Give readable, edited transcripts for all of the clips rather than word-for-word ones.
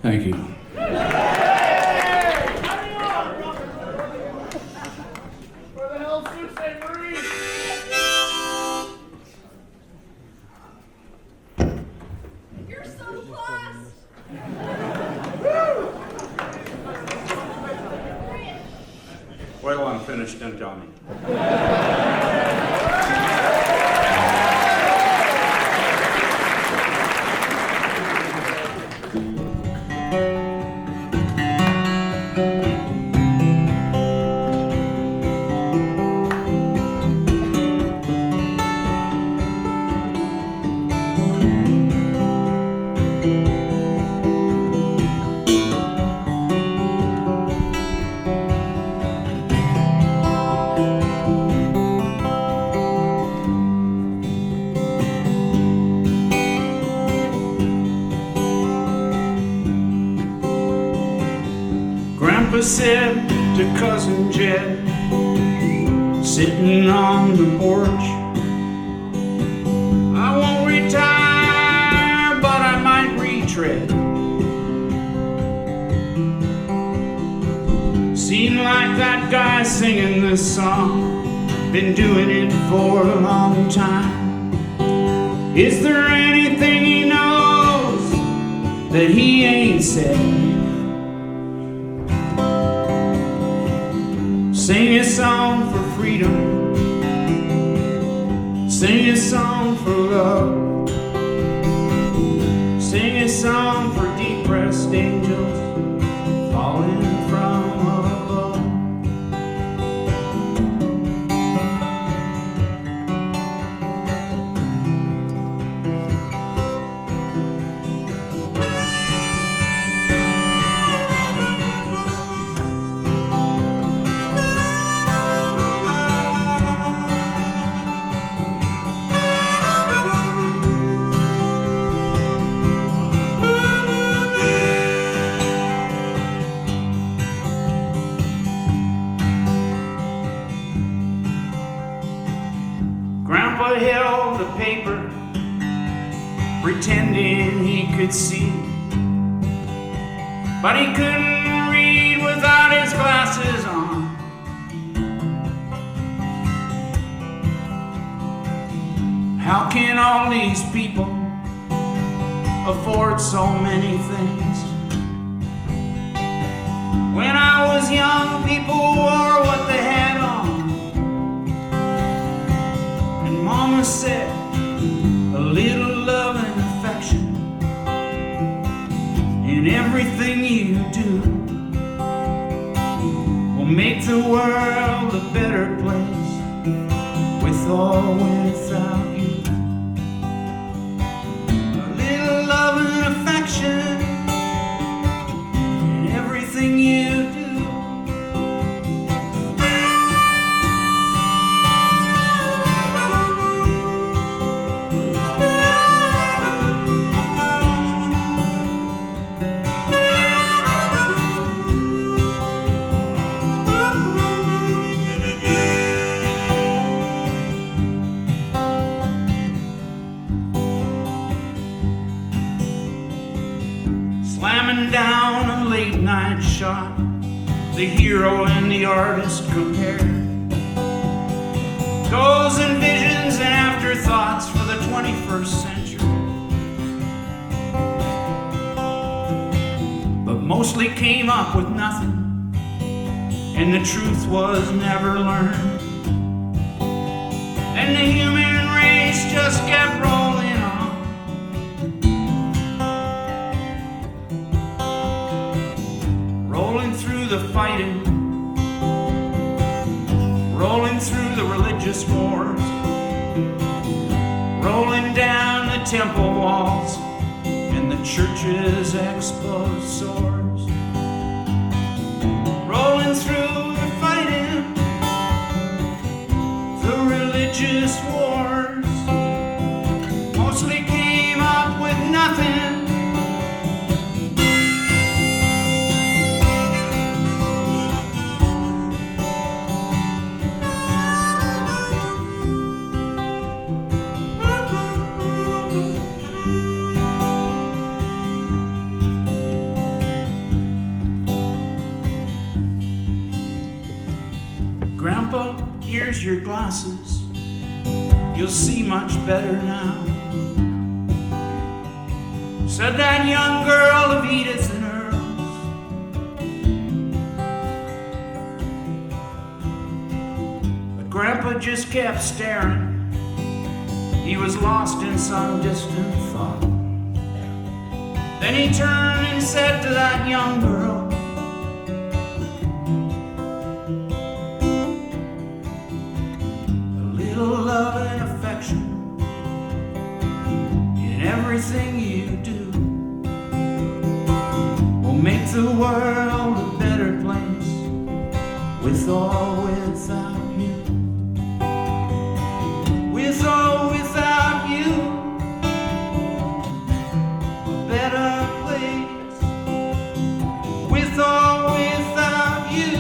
Thank you. Where the hell's Sault Ste. Marie? You're so class! Wait till I'm finished, then tell me. Grandpa said to Cousin Jed, sitting on the porch, I won't retire, but I might retread. Seemed like that guy singing this song been doing it for a long time. Is there anything he knows that he ain't said? Sing a song for freedom, sing a song for love, sing a song for depressed angels falling from above. Grandpa held the paper, pretending he could see, but he couldn't read without his glasses on. How can all these people afford so many things? When I was young, people wore what they had on. Mama said, a little love and affection in everything you do will make the world a better place, with or without you. A little love and affection in everything you do. Slamming down a late night shot, the hero and the artist compare. Goals and visions and afterthoughts for the 21st century, but mostly came up with nothing, and the truth was never learned. And the human race just kept rolling on. Rolling through the fighting, rolling through the religious wars, rolling down the temple walls and the church's exposed sores. Rolling through the fighting, the religious wars, mostly came up with nothing. here's your glasses, you'll see much better now, said that young girl of Edith and Earl's. But Grandpa just kept staring. He was lost in some distant thought. Then he turned and said to that young girl, a little love and affection in everything you do will make the world a better place, with or without you. With or without you, a better place. With or without you.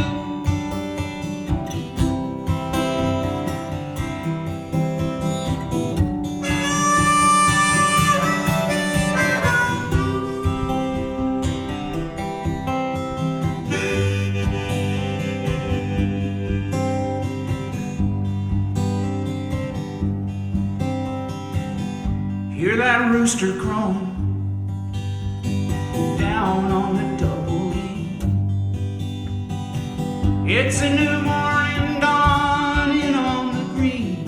Hear that rooster crowing down on the double E. It's a new morning dawning on the green,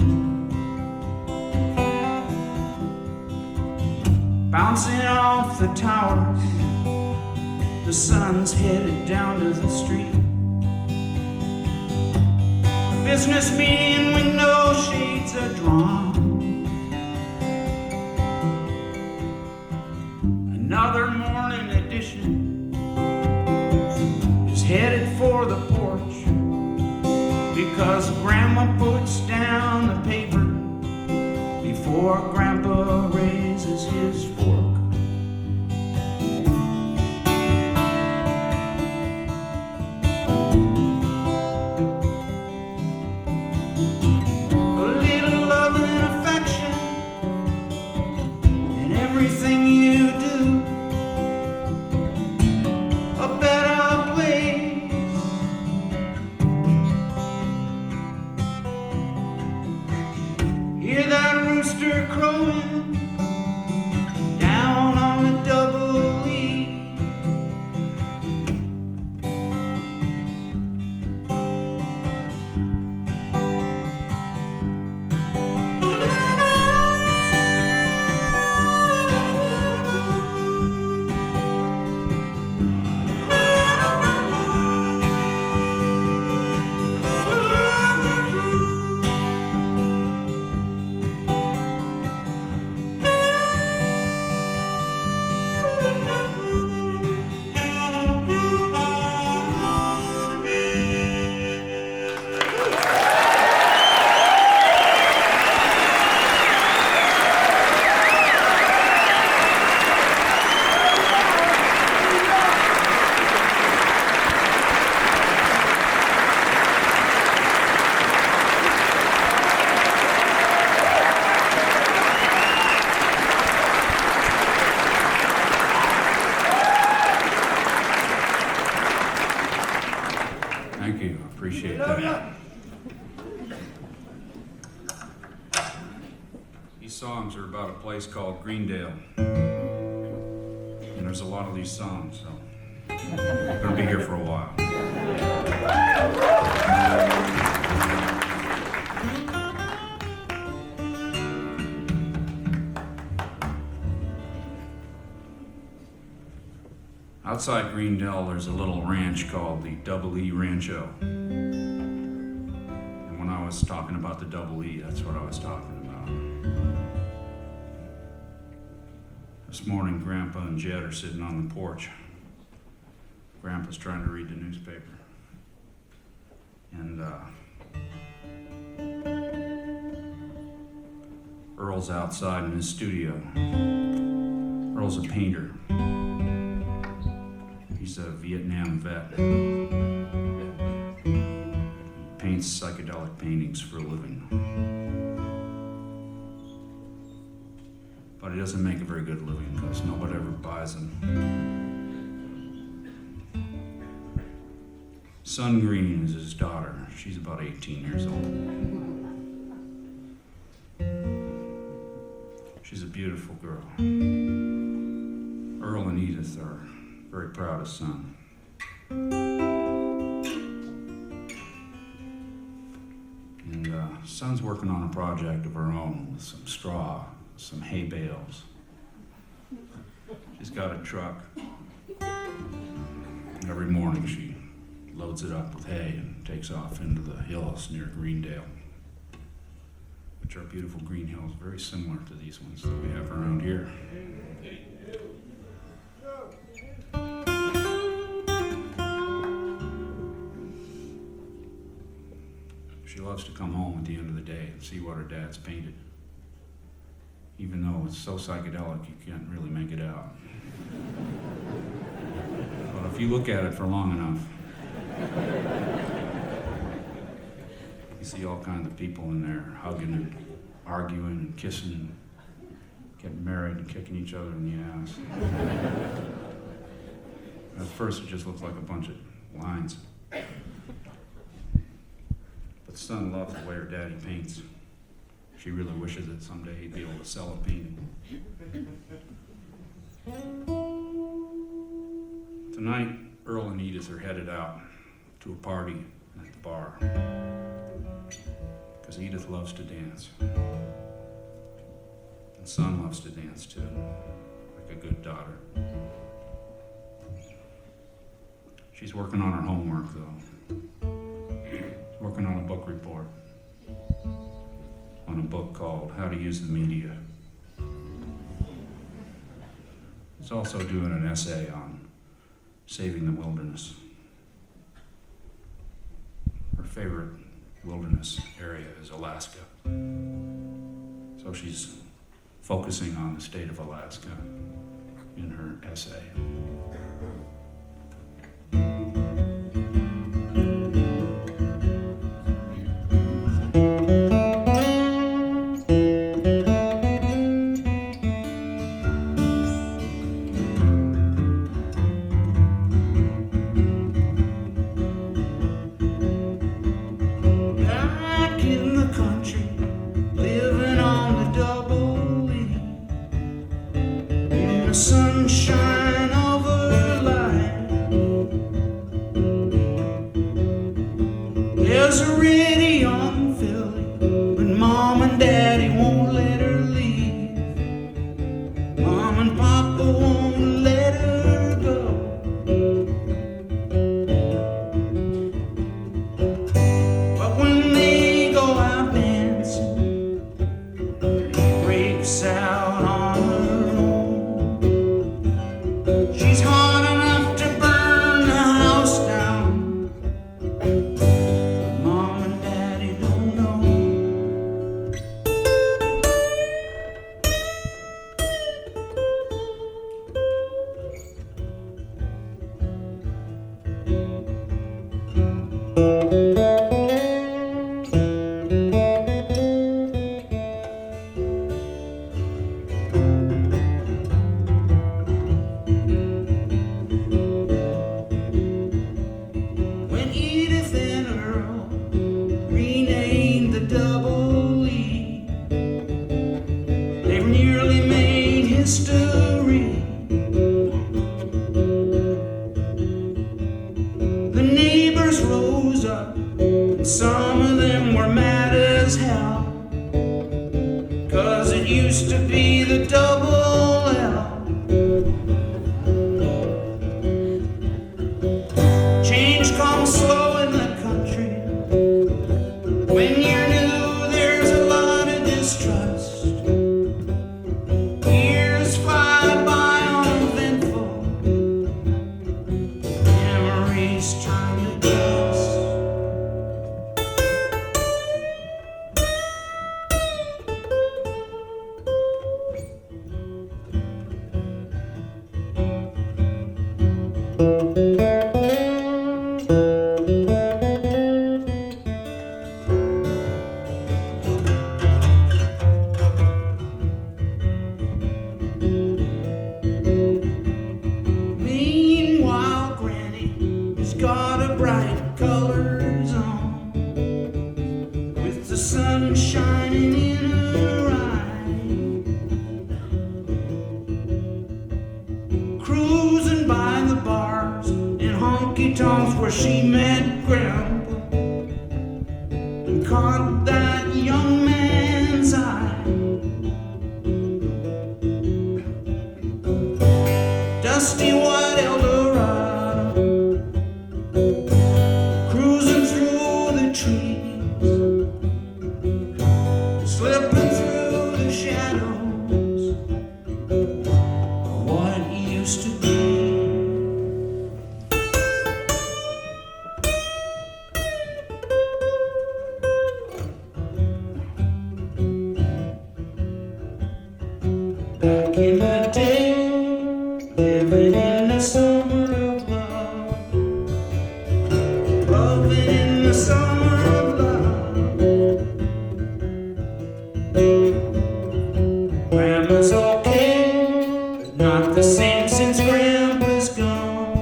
bouncing off the towers. The sun's headed down to the street. Business meeting window shades are drawn. Another morning edition is headed for the porch, because Grandma puts down the paper before Grandpa raises his fork. A little love and affection in everything you do. Hear that rooster crowing down on the double E. Thank you, appreciate that. These songs are about a place called Greendale. And there's a lot of these songs, so I'm gonna be here for a while. Outside Greendale, there's a little ranch called the Double E Rancho. And when I was talking about the Double E, that's what I was talking about. This morning, Grandpa and Jed are sitting on the porch. Grandpa's trying to read the newspaper. And Earl's outside in his studio. Earl's a painter. He's a Vietnam vet. He paints psychedelic paintings for a living. But he doesn't make a very good living because nobody ever buys them. Sun Green is his daughter. She's about 18 years old. She's a beautiful girl. Earl and Edith are very proud of Sun. And Sun's working on a project of her own with some straw, some hay bales. She's got a truck. Every morning she loads it up with hay and takes off into the hills near Greendale, which are beautiful green hills, very similar to these ones that we have around here. She loves to come home at the end of the day and see what her dad's painted, even though it's so psychedelic you can't really make it out. But if you look at it for long enough, you see all kinds of people in there hugging and arguing and kissing and getting married and kicking each other in the ass. At first it just looks like a bunch of lines. But Sun loves the way her daddy paints. She really wishes that someday he'd be able to sell a painting. Tonight, Earl and Edith are headed out to a party at the bar. Because Edith loves to dance. And Sun loves to dance too, like a good daughter. She's working on her homework though. She's working on a book report. On a book called How to Use the Media. She's also doing an essay on saving the wilderness. Her favorite wilderness area is Alaska. So she's focusing on the state of Alaska in her essay. Sunshine over light. There's a radio on Philly, but Mom and Daddy won't let her leave. Mom and Papa won't let her go. But when they go out dancing, it breaks out on her. She's hot enough to burn the house down. But Mom and Daddy don't know. When Edith and Earl renamed the double E, they've nearly made history. The neighbors rose up, and some of them were mad as hell, 'cause it used to be the double L. Change comes slow in the country. When you're new, there's a lot of distrust. Years fly by uneventful. Memories turn to dust. Meanwhile, Granny has got a bright honky tonks where she met Grandpa and caught that young man's eye. Dusty white Eldorado, cruising through the trees, slipping through the shadows of what used to be. Back in the day, living in the summer of love, loving in the summer of love. Grandma's okay, but not the same since Grandpa's gone.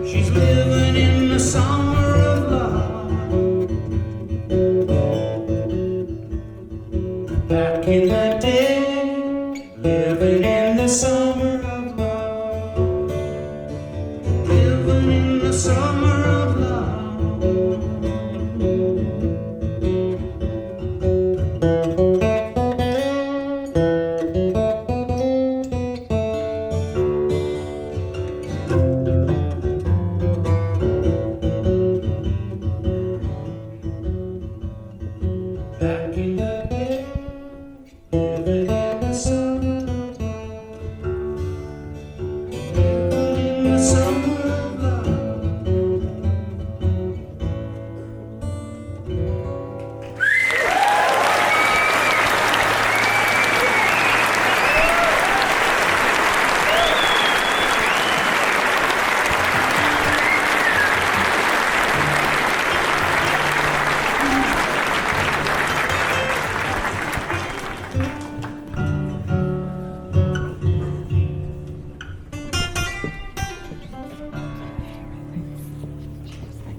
She's living in the summer of love. Back in the day, living in the summer of love, living in the summer of love. Back in the day, living in the summer of love, living in the summer of love.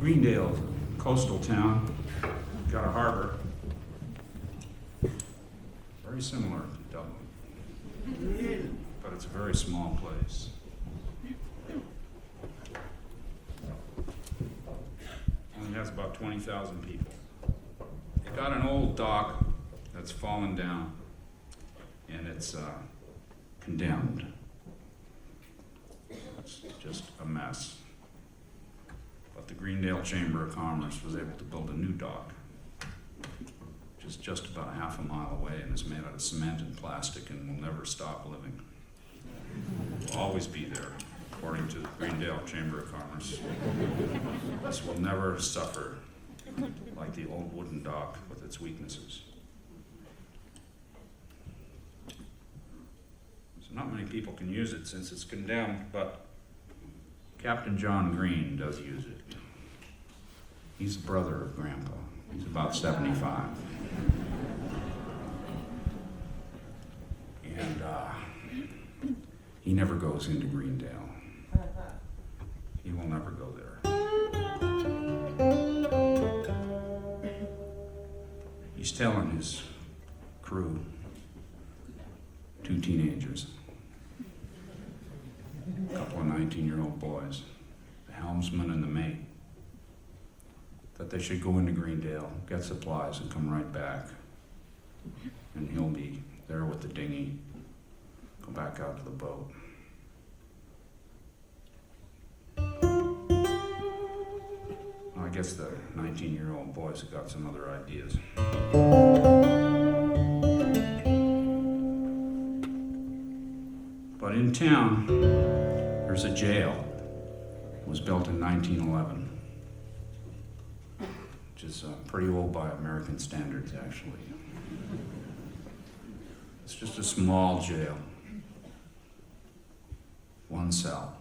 Greendale, coastal town, got a harbor, very similar to Dublin, but it's a very small place. Only has about 20,000 people. It got an old dock that's fallen down, and it's condemned. It's just a mess. But the Greendale Chamber of Commerce was able to build a new dock, which is just about half a mile away and is made out of cement and plastic and will never stop living. Will always be there, according to the Greendale Chamber of Commerce. This will never suffer like the old wooden dock with its weaknesses. So not many people can use it since it's condemned, but Captain John Green does use it. He's the brother of Grandpa. He's about 75. And he never goes into Greendale. He will never go there. He's telling his crew, 2 teenagers, a couple of 19-year-old boys, the helmsman and the mate, that they should go into Greendale, get supplies, and come right back. And he'll be there with the dinghy, go back out to the boat. Well, I guess the 19-year-old boys have got some other ideas. But in town, there's a jail. It was built in 1911, which is pretty old by American standards, actually. It's just a small jail, 1 cell.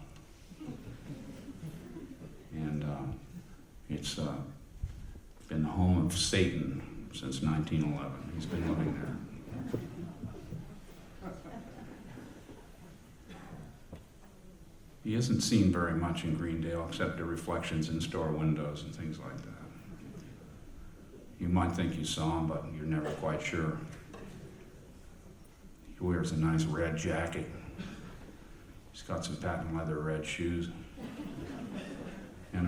And it's been the home of Satan since 1911. He's been living there. He hasn't seen very much in Greendale except the reflections in store windows and things like that. You might think you saw him, but you're never quite sure. He wears a nice red jacket. He's got some patent leather red shoes.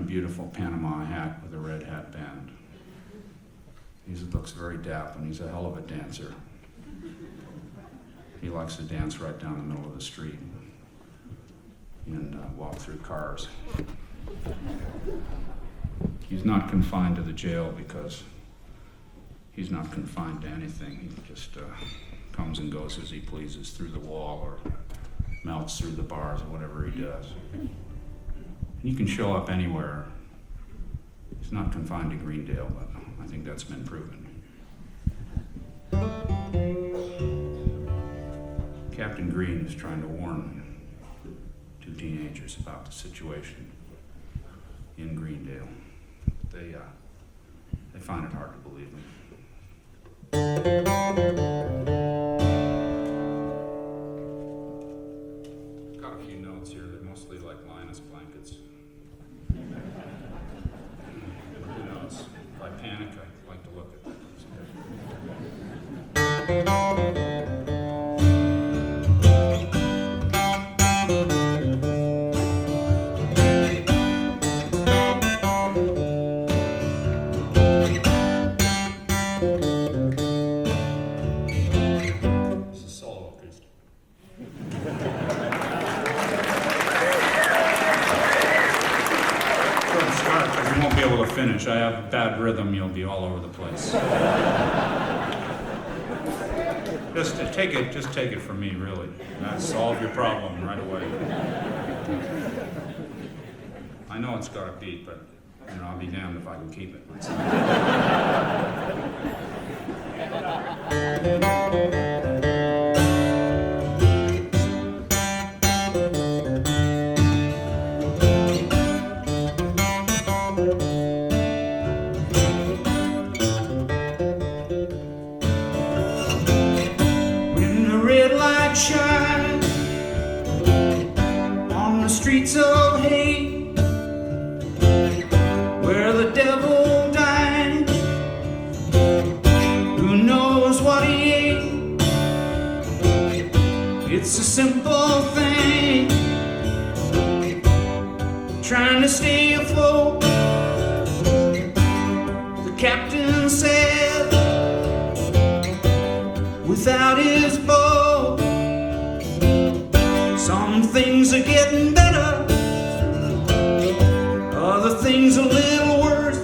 a beautiful Panama hat with a red hat band. He looks very dapper, and he's a hell of a dancer. He likes to dance right down the middle of the street and walk through cars. He's not confined to the jail because he's not confined to anything. He just comes and goes as he pleases through the wall or melts through the bars or whatever he does. He can show up anywhere. He's not confined to Greendale, but I think that's been proven. Captain Green is trying to warn two teenagers about the situation in Greendale. They find it hard to believe me. Got a few notes here. They're mostly like Linus blankets. Notes. If I panic, I like to look at them. This is solo acoustic. Don't start, because you won't be able to finish. I have bad rhythm, you'll be all over the place. Just take it from me, really. That'll solve your problem right away. I know it's got a beat, but I'll be damned if I can keep it. When the red light shines on the streets of hate, where the devil dies, who knows what he ate? It's a simple thing, trying to stay afloat. The captain said, without his boat, some things are getting better, other things a little worse.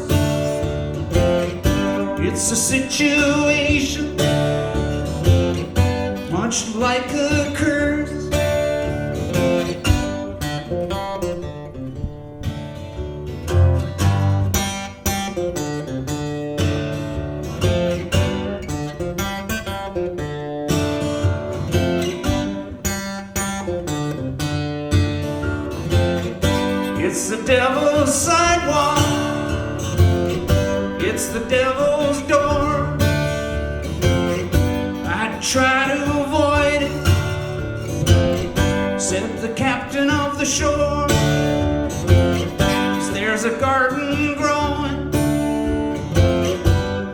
It's a situation much like a curse. It's the devil's sidewalk, it's the devil's door. I try to avoid it, said the captain of the shore. 'Cause there's a garden growing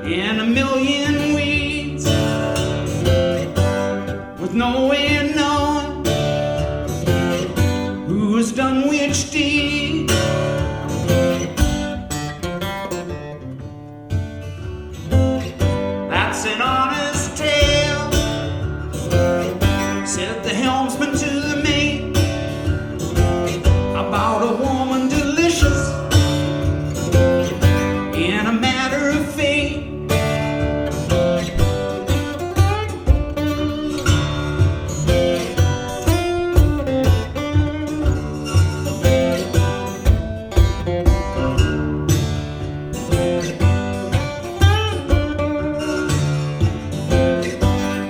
in a million weeds, with no way of knowing who has done which deed. That's an honest tale, said the helmsman to the mate, about a woman delicious in a matter of fate.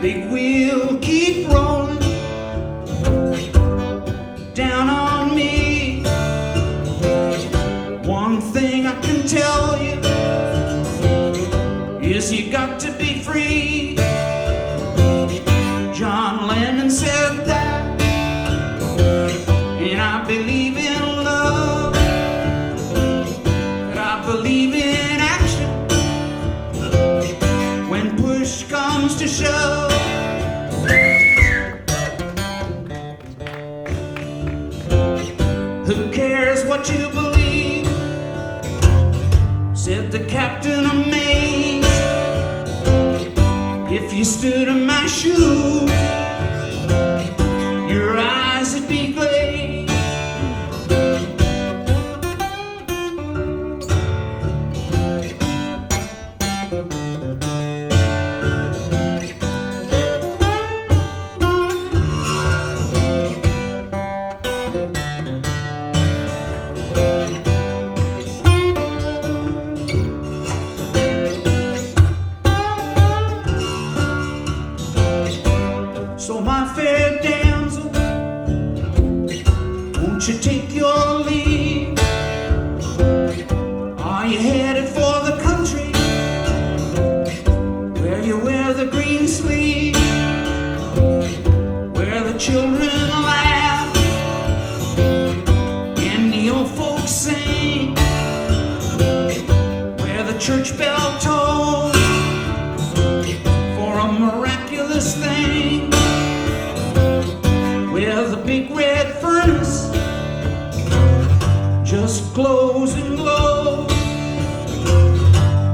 Big wheel keep rolling down on me. One thing I can tell you is you got to be free. John Lennon said that, and I believe in love, and I believe in action when push comes to shove. Who cares what you believe? stood in my shoes, your eyes would be glazed. So my fair damsel, won't you take your leave? Are you headed for the country where you wear the green sleeve, where the children laugh and the old folks sing, where the church bell tolls for a miraculous thing, where the big red furnace just glows and glows,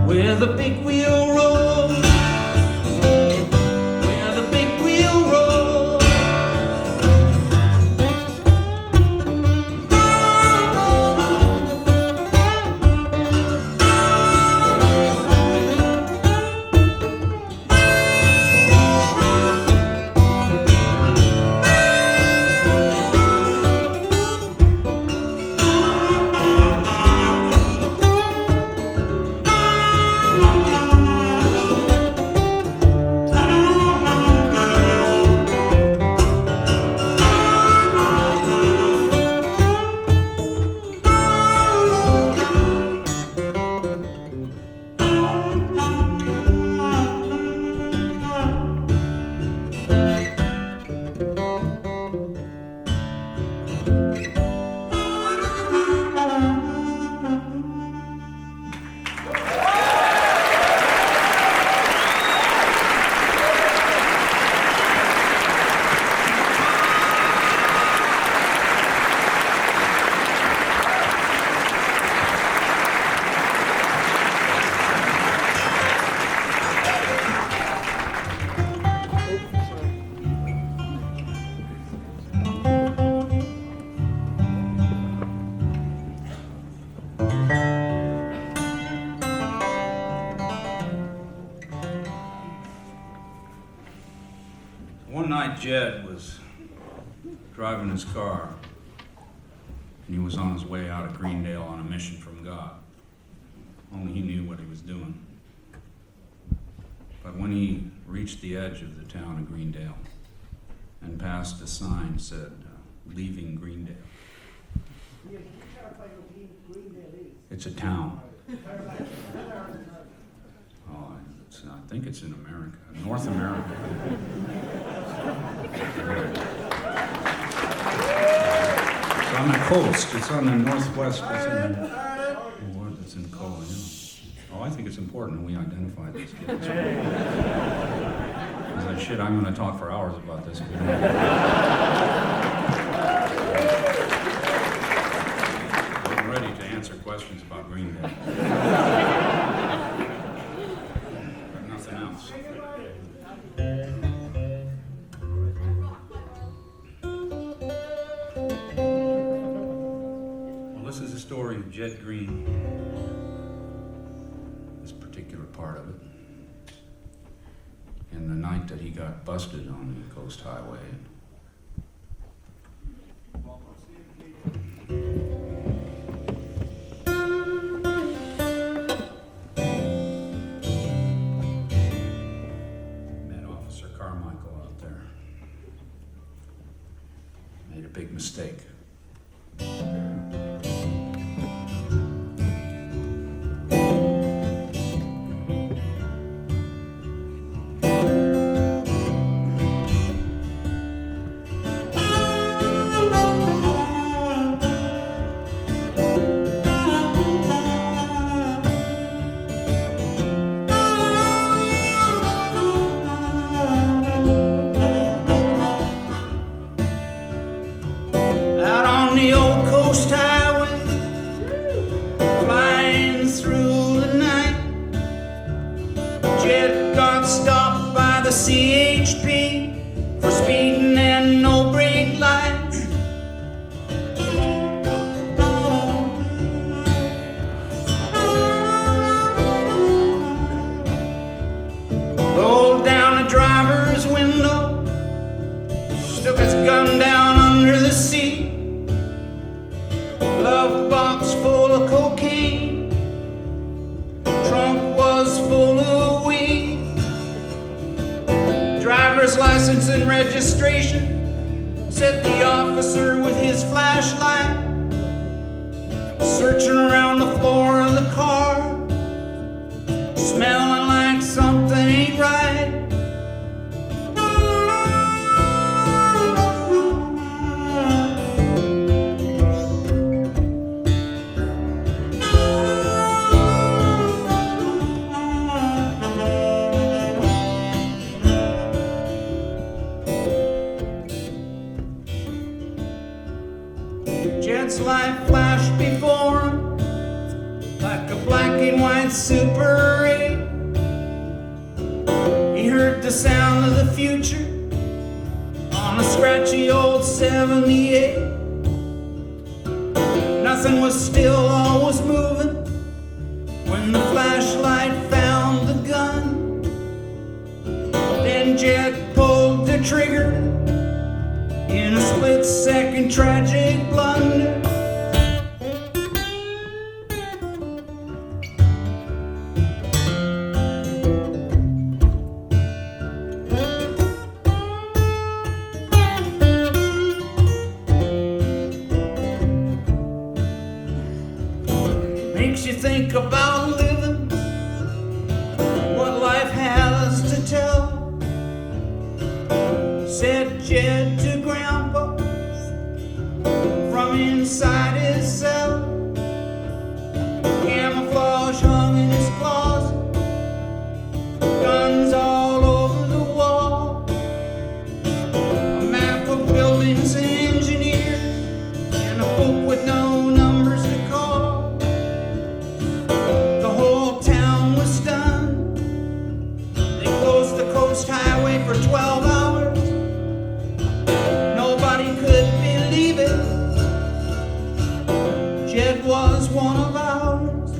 where the big wheel rolls, where the big wheel rolls. One night Jed was driving his car, and he was on his way out of Greendale on a mission from God. Only he knew what he was doing. But when he reached the edge of the town of Greendale and passed a sign that said, leaving Greendale. It's a town. Oh, I think it's in America, North America. It's on the coast. It's on the northwest. It's in Cola. Yeah. Oh, I think it's important that we identify this kid. Shit, I'm going to talk for hours about this kid. I'm ready to answer questions about Greendale. But nothing else. Well, this is the story of Jed Green. This particular part of it. And the night that he got busted on the Coast Highway. Met Officer Carmichael out there. Made a big mistake. Stopped by the the CHP for speeding and no brake lights. Rolled down a driver's window, stuck his gun down under the seat. Glove box full of cocaine, trunk was full of weed. Driver's license and registration, said the officer with his flashlight. Searching around the floor of the car, smelling like something ain't right. Jed's life flashed before him like a black and white Super 8. He heard the sound of the future on a scratchy old 78. Nothing was still, all was moving when the flashlight found the gun. Then Jed pulled the trigger in a split-second tragic blunder. Makes you think about living, what life has to tell. Said Jed to Grandpa from inside his cell. Camouflage hung in his closet, guns all over the wall. A map of buildings and engineers, and a book with no numbers to call. The whole town was stunned. They closed the coast highway for 12 hours. Nobody could believe it. Jed was one of ours.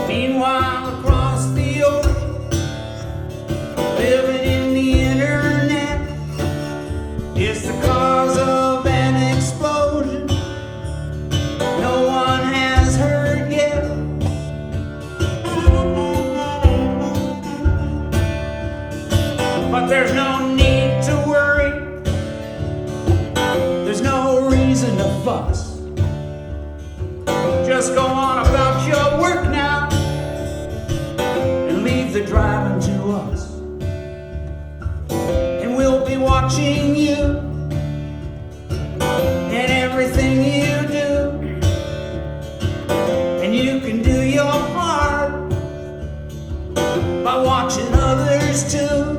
Meanwhile, across the ocean, living in the internet, is the cause of an explosion no one has heard yet. But there's no need to worry, there's no reason to fuss. Just go on about your work now and leave the driving to us. And we'll be watching you and everything you do. And you can do your part by watching others too.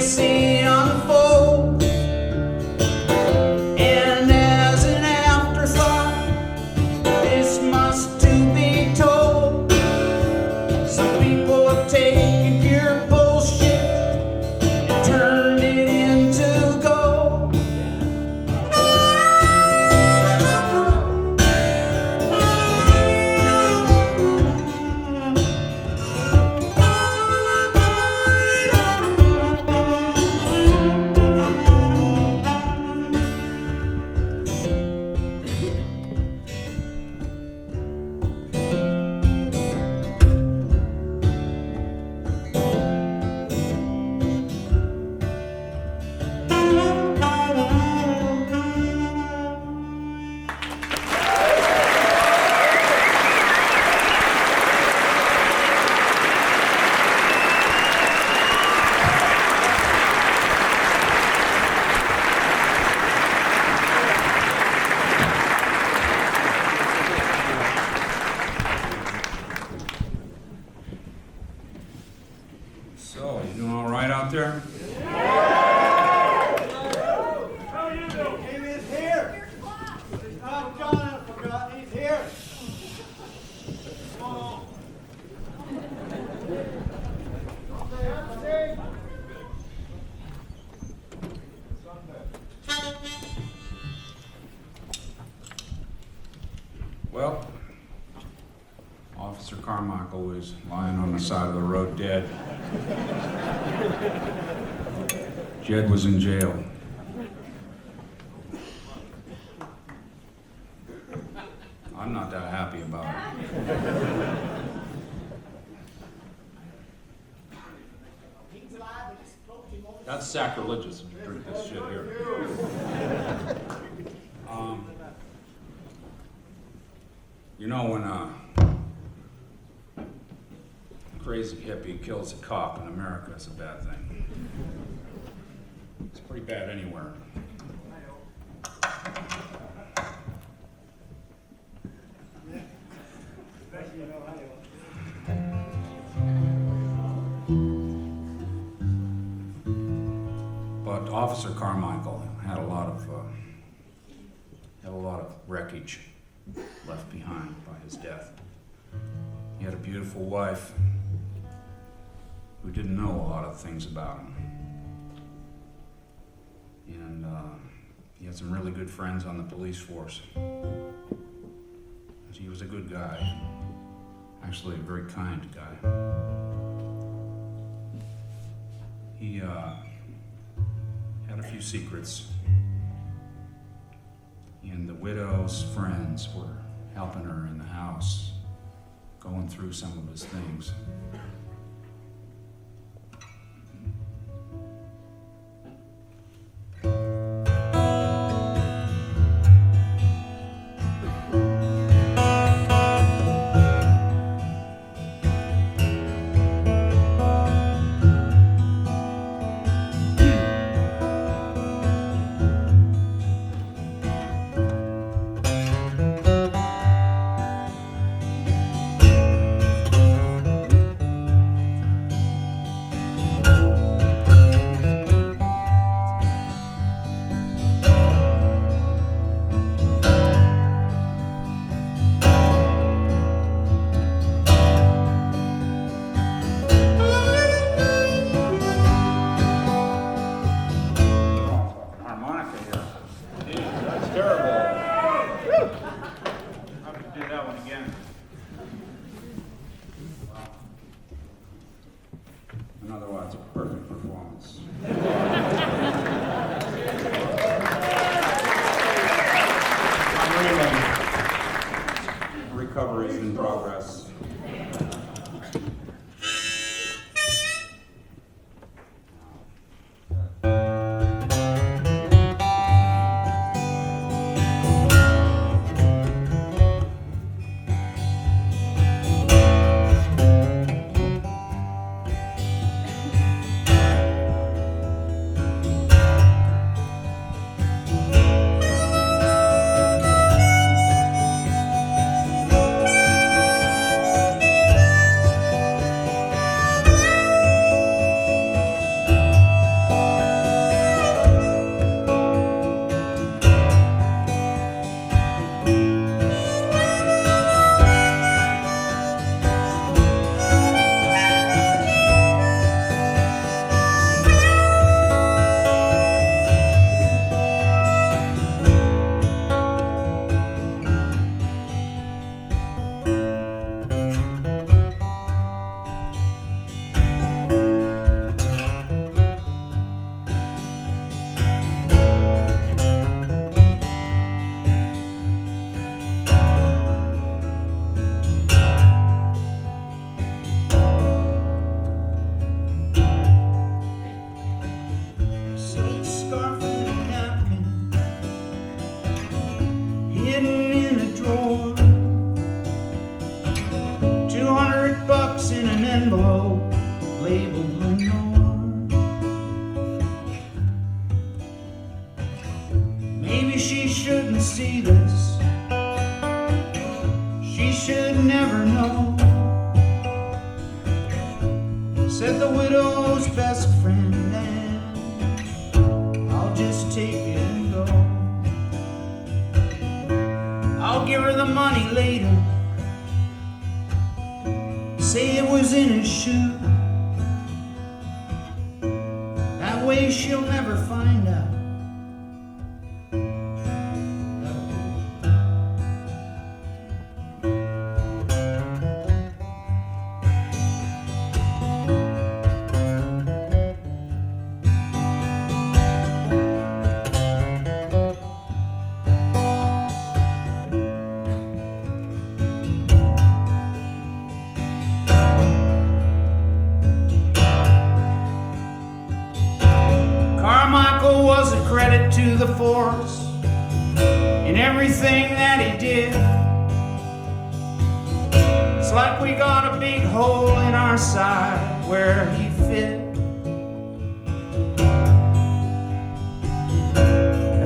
see unfold. And as an afterthought, this must to be told. Some people have taken pure bullshit and turned it into gold. So, you doing all right out there? How you doing? He is here. He's not gone, I forgot. He's here. Come on. Well, Officer Carmichael is lying on the side of the road dead. Jed was in jail. I'm not that happy about it. That's sacrilegious if you drink this shit here. You know, when a crazy hippie kills a cop in America, it's a bad thing. It's pretty bad anywhere. But Officer Carmichael had a lot of wreckage left behind by his death. He had a beautiful wife who didn't know a lot of things about him. And he had some really good friends on the police force. He was a good guy, actually a very kind guy. He had a few secrets, and the widow's friends were helping her in the house, going through some of his things. Maybe she shouldn't see this. She should never know. Said the widow's best friend, and I'll just take it and go. I'll give her the money later. Say it was in his shoe. That way she'll never find out. Carmichael was a credit to the force in everything that he did. It's like we got a big hole in our side where he fit.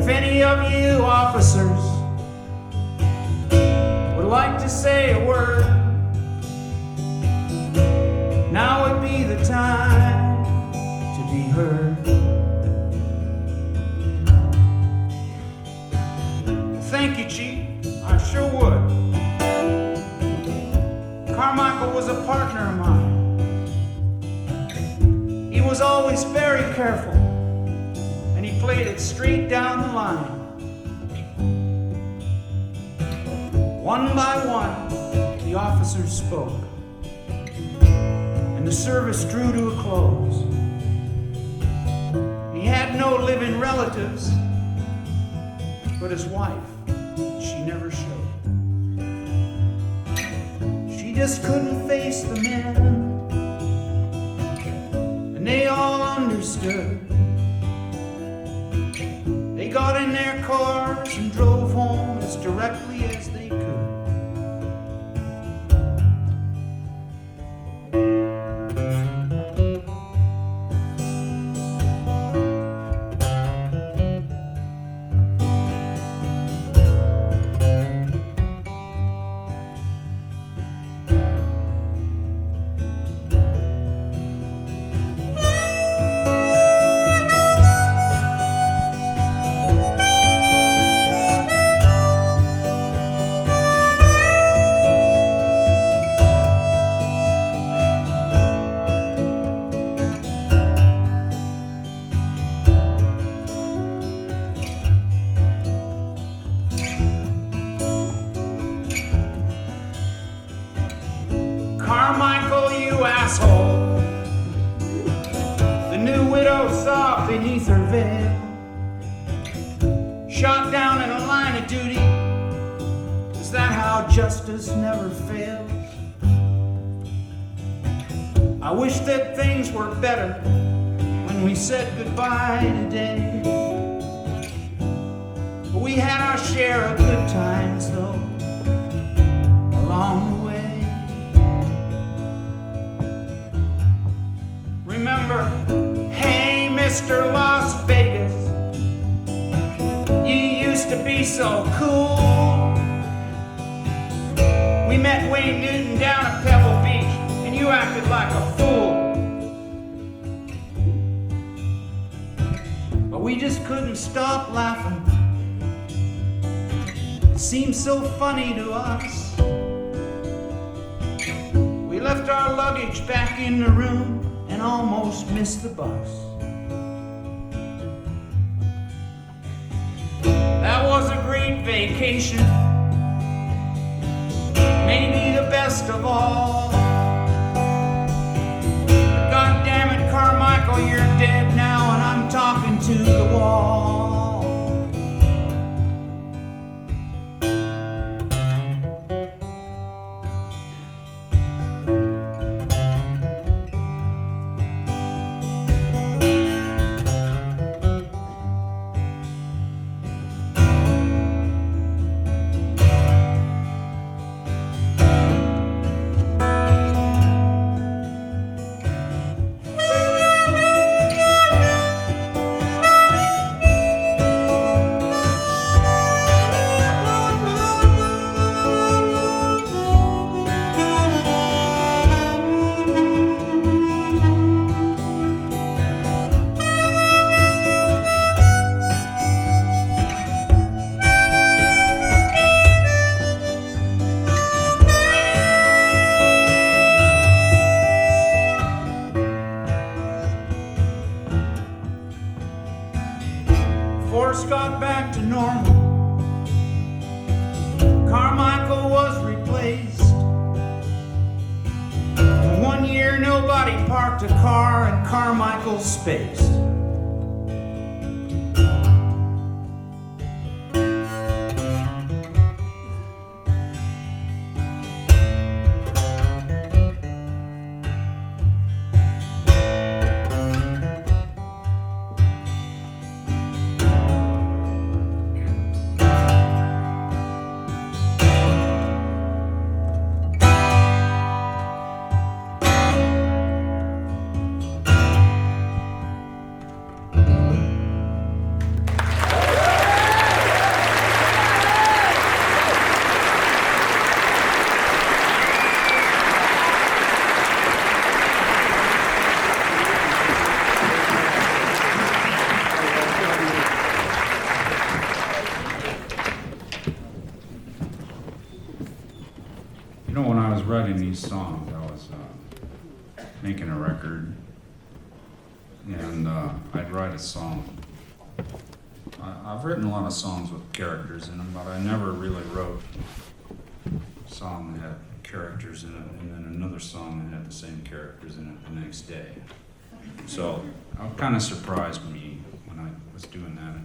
If any of you officers would like to say a word, now would be the time to be heard. Thank you, Chief. I sure would. Carmichael was a partner of mine. He was always very careful, and he played it straight down the line. One by one, the officers spoke, and the service drew to a close. He had no living relatives, but his wife, she never showed. She just couldn't face the men, and they all understood. They got in their cars and drove home as directly as they could. Carmichael, you asshole. The new widow saw beneath her veil, shot down in a line of duty. Is that how justice never fails? I wish that things were better when we said goodbye today. But we had our share of good times, though, along the way. Remember, hey, Mr. Las Vegas, you used to be so cool. We met Wayne Newton down at Pebble Beach, and you acted like a fool. But we just couldn't stop laughing. It seemed so funny to us. We left our luggage back in the room and almost missed the bus. That was a great vacation, maybe the best of all. But God damn it, Carmichael, you're dead now, and I'm talking to the wall. force got back to normal. Carmichael was replaced. In 1 year, nobody parked a car in Carmichael's space. You know, when I was writing these songs, I was making a record, and I'd write a song. I've written a lot of songs with characters in them, but I never really wrote a song that had characters in it, and then another song that had the same characters in it the next day. So it kind of surprised me when I was doing that.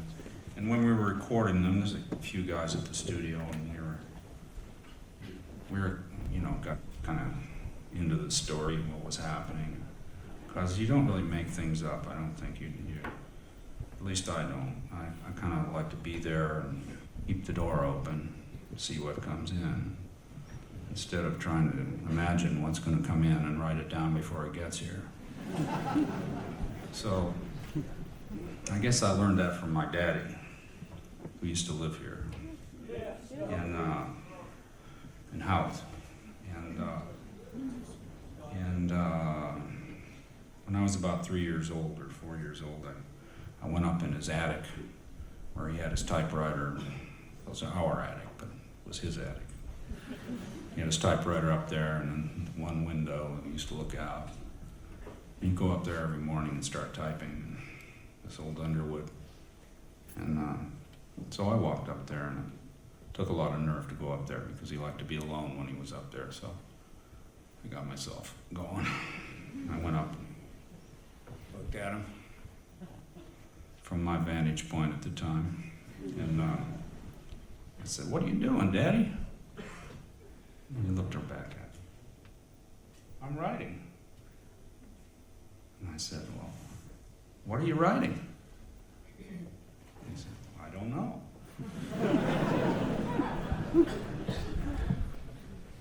And when we were recording them, there's a few guys at the studio, and we were got kind of into the story, what was happening. Because you don't really make things up. I don't think you at least I don't. I kind of like to be there and keep the door open, see what comes in, instead of trying to imagine what's going to come in and write it down before it gets here. So I guess I learned that from my daddy, who used to live here in Howth. And when I was about 3 years old or 4 years old, I went up in his attic where he had his typewriter. It was our attic, but it was his attic. He had his typewriter up there and then one window, he used to look out. He'd go up there every morning and start typing, this old Underwood. And so I walked up there, and it took a lot of nerve to go up there because he liked to be alone when he was up there, so I got myself going. I went up and looked at him from my vantage point at the time, and I said, "What are you doing, Daddy?" And he looked her back at me. "I'm writing." And I said, "Well, what are you writing?" He said, "I don't know."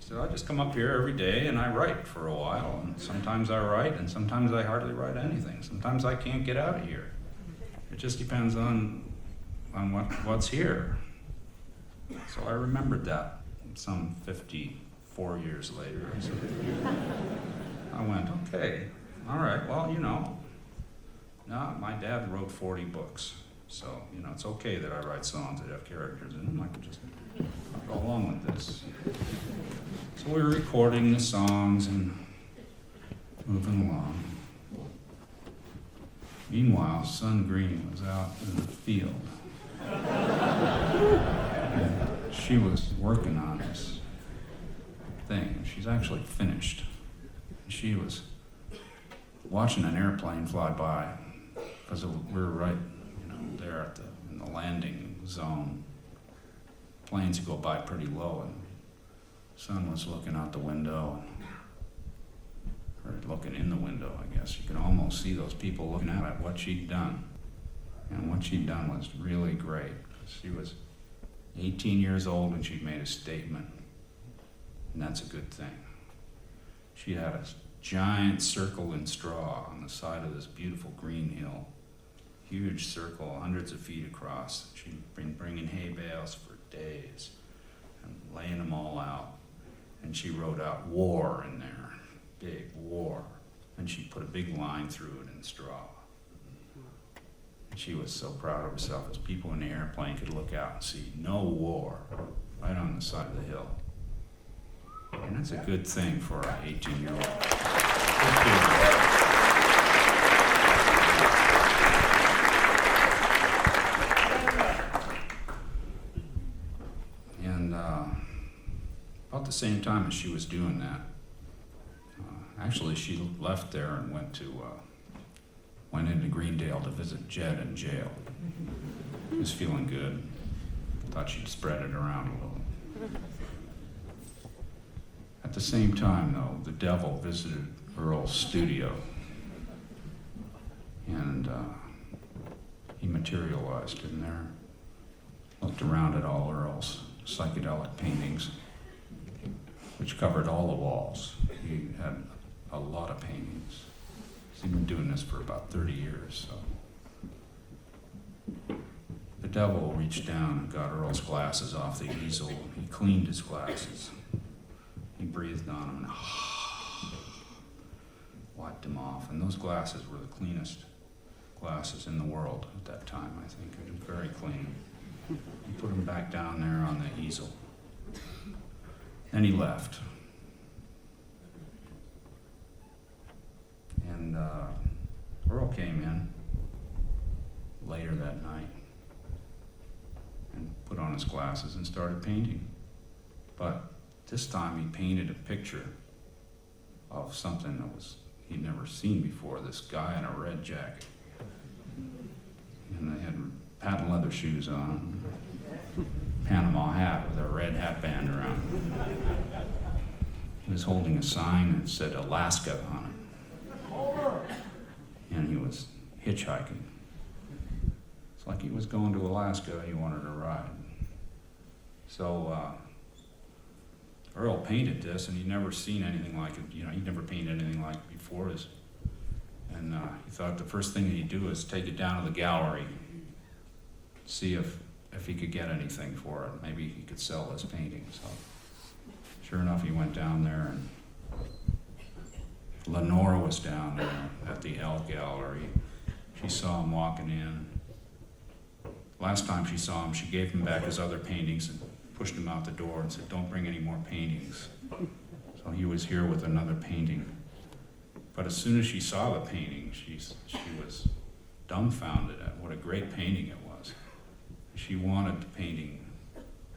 So I just come up here every day and I write for a while, and sometimes I write and sometimes I hardly write anything. Sometimes I can't get out of here. It just depends on what's here. So I remembered that some 54 years later. So I went, okay, all right, well, no, my dad wrote 40 books. So, it's okay that I write songs that have characters in them. I can just go along with this. So we were recording the songs and moving along. Meanwhile, Sun Green was out in the field. And she was working on this thing. She's actually finished. She was watching an airplane fly by because we were right there in the landing zone. Planes go by pretty low, and the sun was looking out the window, or looking in the window, I guess. You could almost see those people looking out at what she'd done. And what she'd done was really great. She was 18 years old and she'd made a statement, and that's a good thing. She had a giant circle in straw on the side of this beautiful green hill. Huge circle, hundreds of feet across. She'd been bringing hay bales for days and laying them all out. And she wrote out war in there, big war. And she put a big line through it in straw. And she was so proud of herself as people in the airplane could look out and see no war right on the side of the hill. And that's a good thing for an 18-year-old. same time as she was doing that, actually she left there and went into Greendale to visit Jed in jail. He was feeling good. Thought she'd spread it around a little. At the same time, though, the devil visited Earl's studio, and he materialized in there, looked around at all Earl's psychedelic paintings, which covered all the walls. He had a lot of paintings. He's been doing this for about 30 years, so. The devil reached down and got Earl's glasses off the easel. He cleaned his glasses. He breathed on them and wiped them off. And those glasses were the cleanest glasses in the world at that time, I think. They were very clean. He put them back down there on the easel. Then he left. And Earl came in later that night and put on his glasses and started painting. But this time he painted a picture of something that he'd never seen before, this guy in a red jacket. And they had patent leather shoes on, Panama hat with a red hat band around it. He was holding a sign that said Alaska on it. And he was hitchhiking. It's like he was going to Alaska, he wanted to ride. So Earl painted this, and he'd never seen anything like it. He'd never painted anything like it before. And he thought the first thing he'd do is take it down to the gallery, see if he could get anything for it. Maybe he could sell this painting. So sure enough, he went down there, and Lenore was down there at the L Gallery. She saw him walking in. Last time she saw him, she gave him back his other paintings and pushed him out the door and said, "Don't bring any more paintings." So he was here with another painting. But as soon as she saw the painting, she was dumbfounded at what a great painting it was. She wanted the painting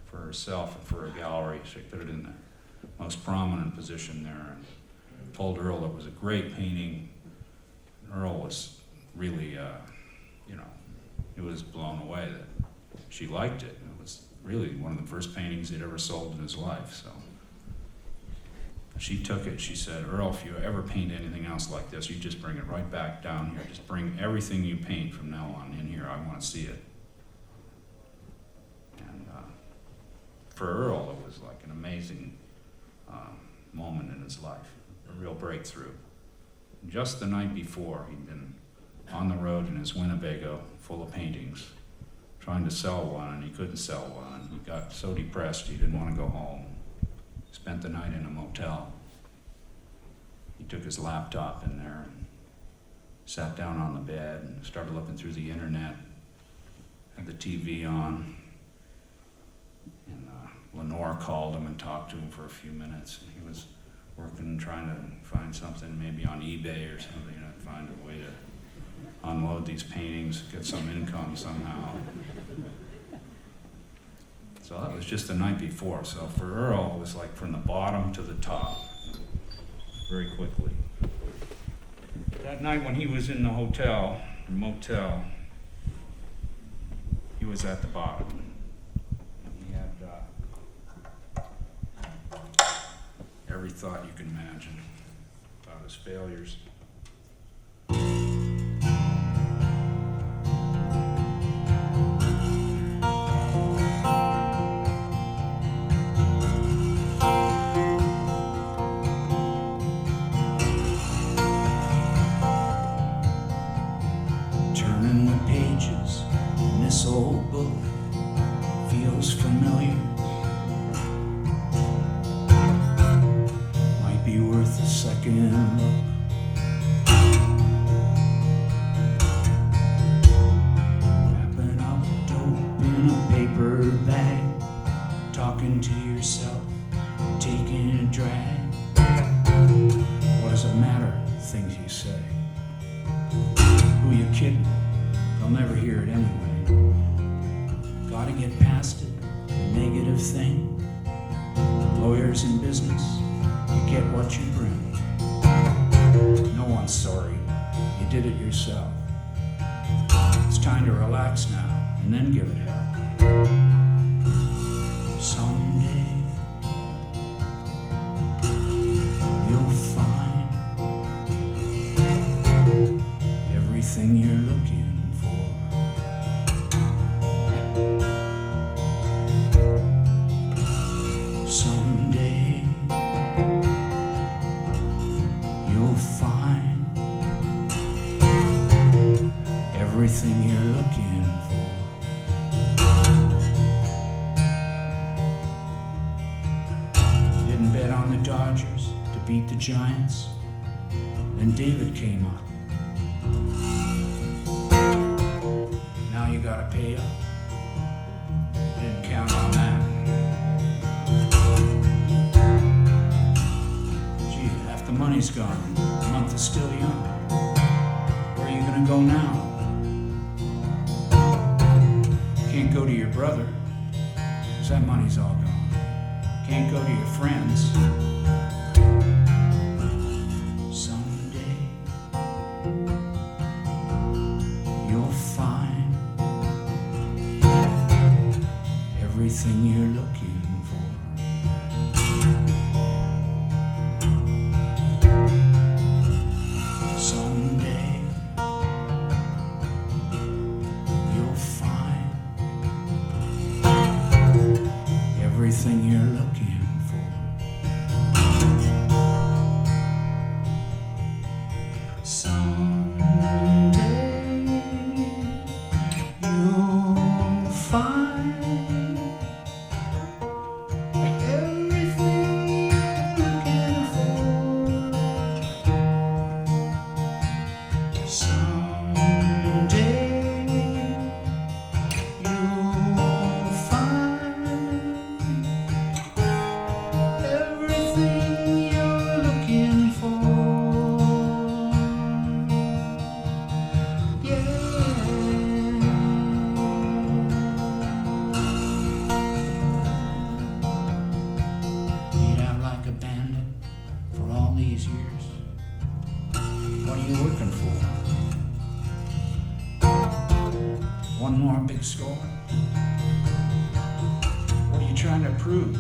for herself and for a gallery. She put it in the most prominent position there and told Earl it was a great painting. Earl was really, he was blown away that she liked it. It was really one of the first paintings he'd ever sold in his life. So she took it. She said, "Earl, if you ever paint anything else like this, you just bring it right back down here. Just bring everything you paint from now on in here. I want to see it." And for Earl, it was like an amazing moment in his life, a real breakthrough. Just the night before, he'd been on the road in his Winnebago full of paintings, trying to sell one, and he couldn't sell one. He got so depressed he didn't want to go home. Spent the night in a motel. He took his laptop in there and sat down on the bed and started looking through the internet, had the TV on, and Lenore called him and talked to him for a few minutes. And he was working, trying to find something maybe on eBay or something, find a way to unload these paintings, get some income somehow. So that was just the night before. So for Earl, it was like from the bottom to the top, very quickly. That night when he was in the motel, he was at the bottom. He had every thought you can imagine about his failures. Turning the pages in this old book feels familiar. Might be worth a second look. Wrapping up dope in a paper bag, talking to yourself, taking a drag. What does it matter, things you say? Who you kidding? They'll never hear it anyway. Gotta get past it, the negative thing. Lawyers in business, you get what you bring. No one's sorry, you did it yourself. It's time to relax now, and then give it hell. Someday, you'll find everything you're looking for. Someday, you'll find everything you're looking for. Didn't bet on the Dodgers to beat the Giants. Then David came up. Now you gotta pay up. Didn't count on that. Gee, half the money's gone. The month is still young. Where are you gonna go now? Can't go to your brother, 'cause that money's all gone. Can't go to your friends. Someday, you'll find everything you're looking for. Someday, you'll find everything you're looking for. Someday, you'll find everything you're looking for. Someday, you'll find everything you're looking for. Yeah. Made out like a bandit for all these years. What are you looking for? One more big score? What are you trying to prove?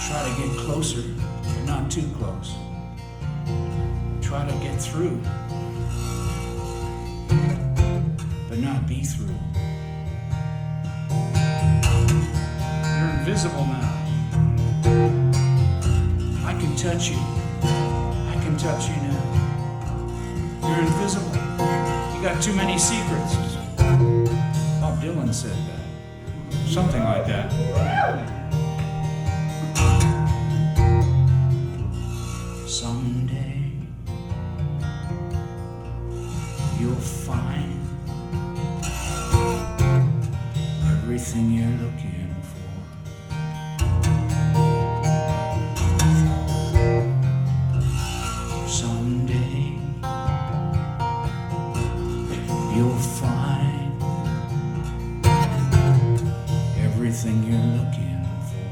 Try to get closer, but not too close. Try to get through, but not be through. You're invisible now. I can touch you. I can touch you now. You're invisible. You got too many secrets. Bob Dylan said that. Something like that. Someday, you'll find everything you're looking for. Someday, you'll find everything you're looking for.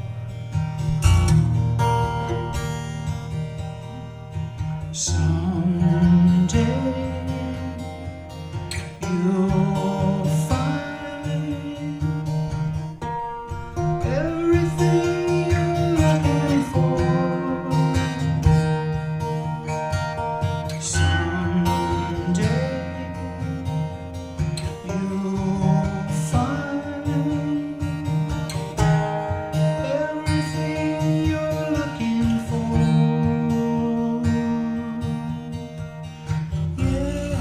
Someday, you'll find everything you're looking for. Someday, you'll find everything you're looking for. Yeah.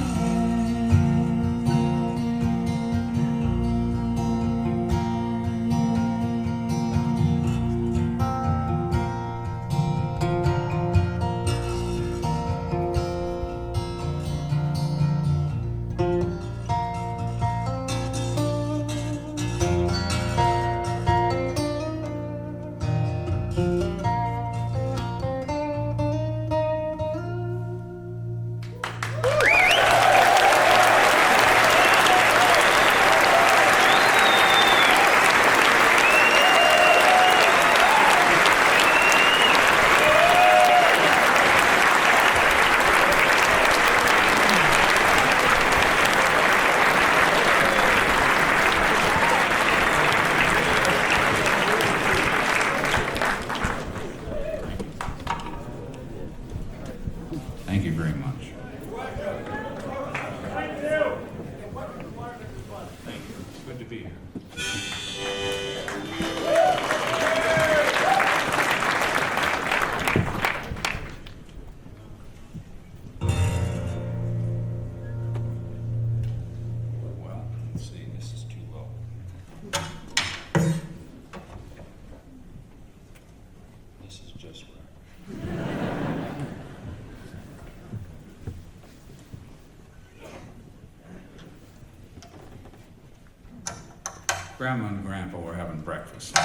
Grandma and Grandpa were having breakfast.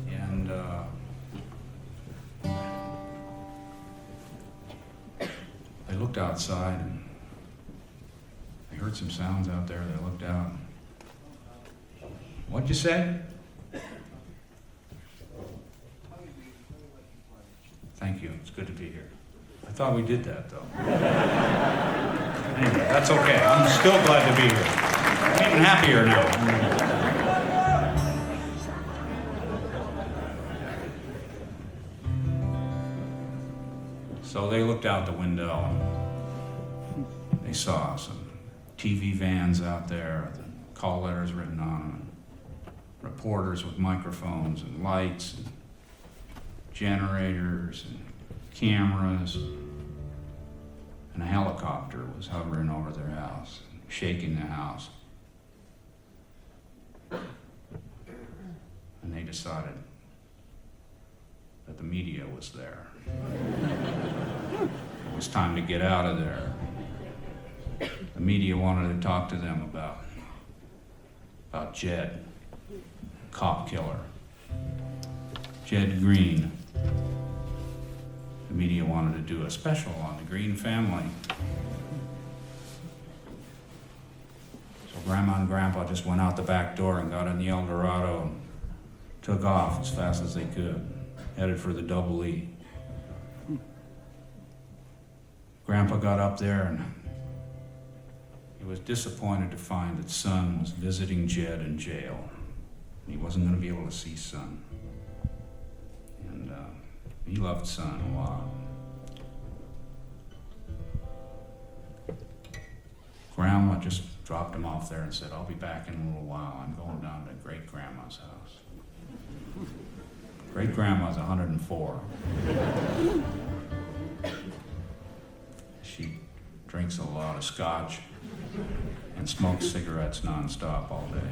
And they looked outside and they heard some sounds out there. They looked out. What'd you say? Thank you. It's good to be here. I thought we did that, though. Anyway, that's okay. I'm still glad to be here. I'm even happier now. So they looked out the window and they saw some TV vans out there, with call letters written on them, reporters with microphones and lights, and generators and cameras, and a helicopter was hovering over their house, shaking the house. And they decided that the media was there. It was time to get out of there. The media wanted to talk to them about Jed, cop killer. Jed Green. The media wanted to do a special on the Green family. So Grandma and Grandpa just went out the back door and got in the El Dorado and took off as fast as they could, headed for the Double E. Grandpa got up there and he was disappointed to find that Son was visiting Jed in jail. He wasn't going to be able to see Son. And he loved Son a lot. Grandma just dropped him off there and said, I'll be back in a little while. I'm going down to Great-Grandma's house. Great-Grandma's 104. She drinks a lot of scotch and smokes cigarettes nonstop all day.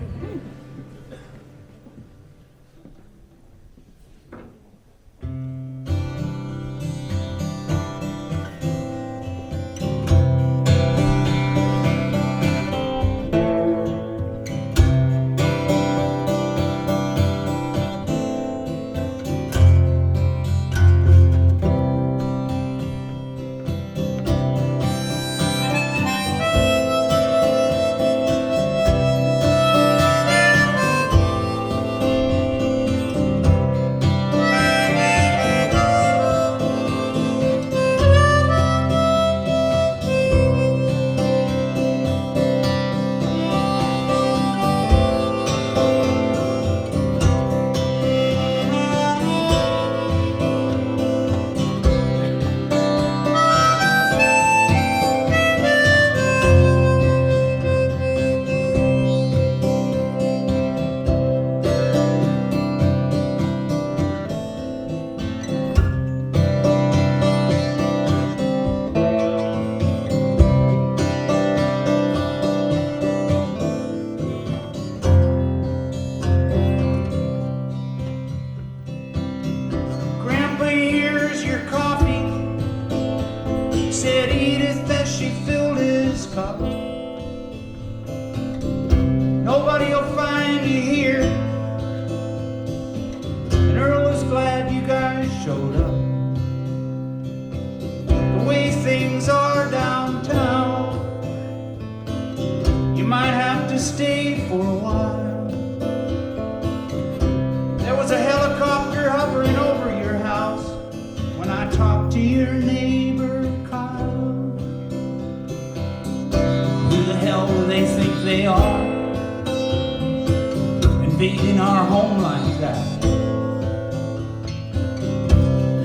Invading our home like that.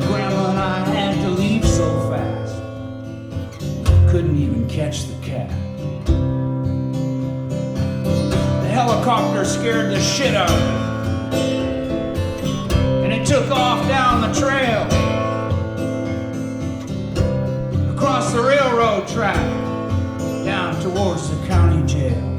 Grandma and I had to leave so fast, couldn't even catch the cat. The helicopter scared the shit out of it, and it took off down the trail, across the railroad track, down towards the county jail.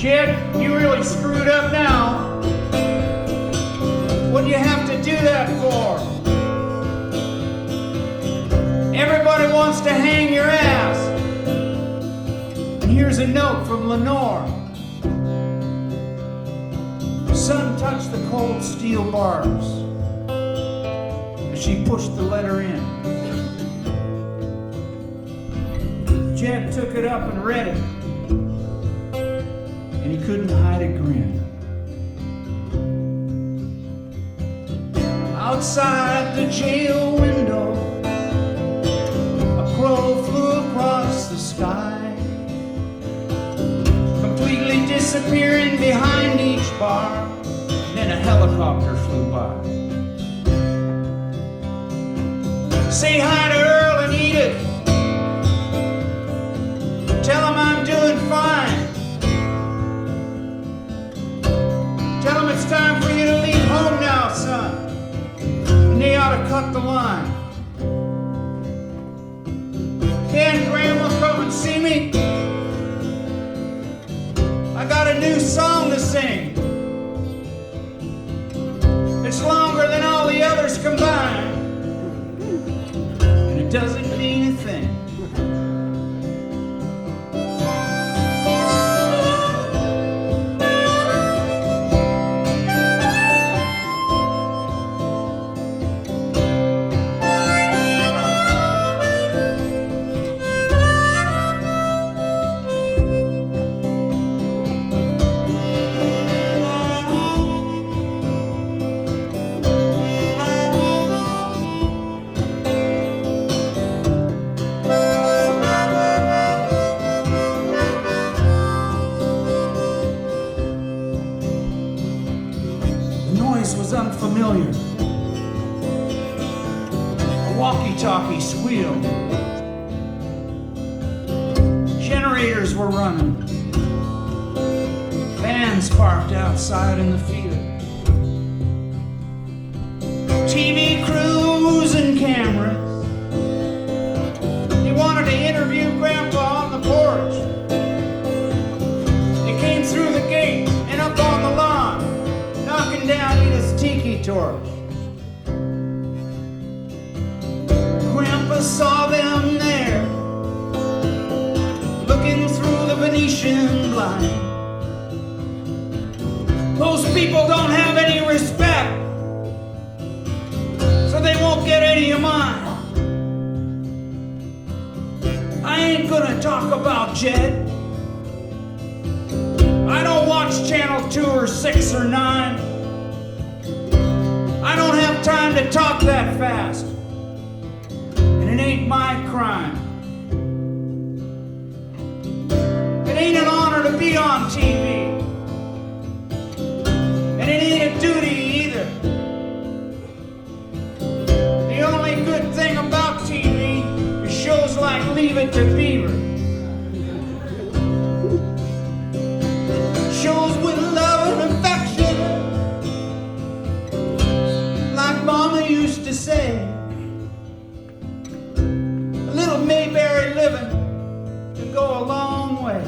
Jed, you really screwed up now. What do you have to do that for? Everybody wants to hang your ass. And here's a note from Lenore. Her son touched the cold steel bars as she pushed the letter in. Jed took it up and read it, and he couldn't hide a grin. Outside the jail window, a crow flew across the sky, completely disappearing behind each bar, and then a helicopter flew by. Say hi to Earl and Edith. Tell them I'm doing fine. Tell them it's time for you to leave home now, son. And they ought to cut the line. Can Grandma come and see me? I got a new song to sing. It's longer than all the others combined. And it doesn't mean a thing. Unfamiliar. A walkie-talkie squealed. Generators were running. Vans parked outside in the field. TV crews and cameras. They wanted to interview Grandpa on the porch. They came through the gate and up on the lawn, knocking down Edith's tiki torch. Grandpa saw them there, looking through the Venetian blind. Those people don't have any respect, so they won't get any of mine. I ain't gonna talk about Jed. I don't watch Channel 2 or 6 or 9. I don't have time to talk that fast. And it ain't my crime. It ain't an honor to be on TV. And it ain't a duty either. The only good thing about TV is shows like Leave It to Beaver. Shows with love and affection, like Mama used to say. A little Mayberry living can go a long way.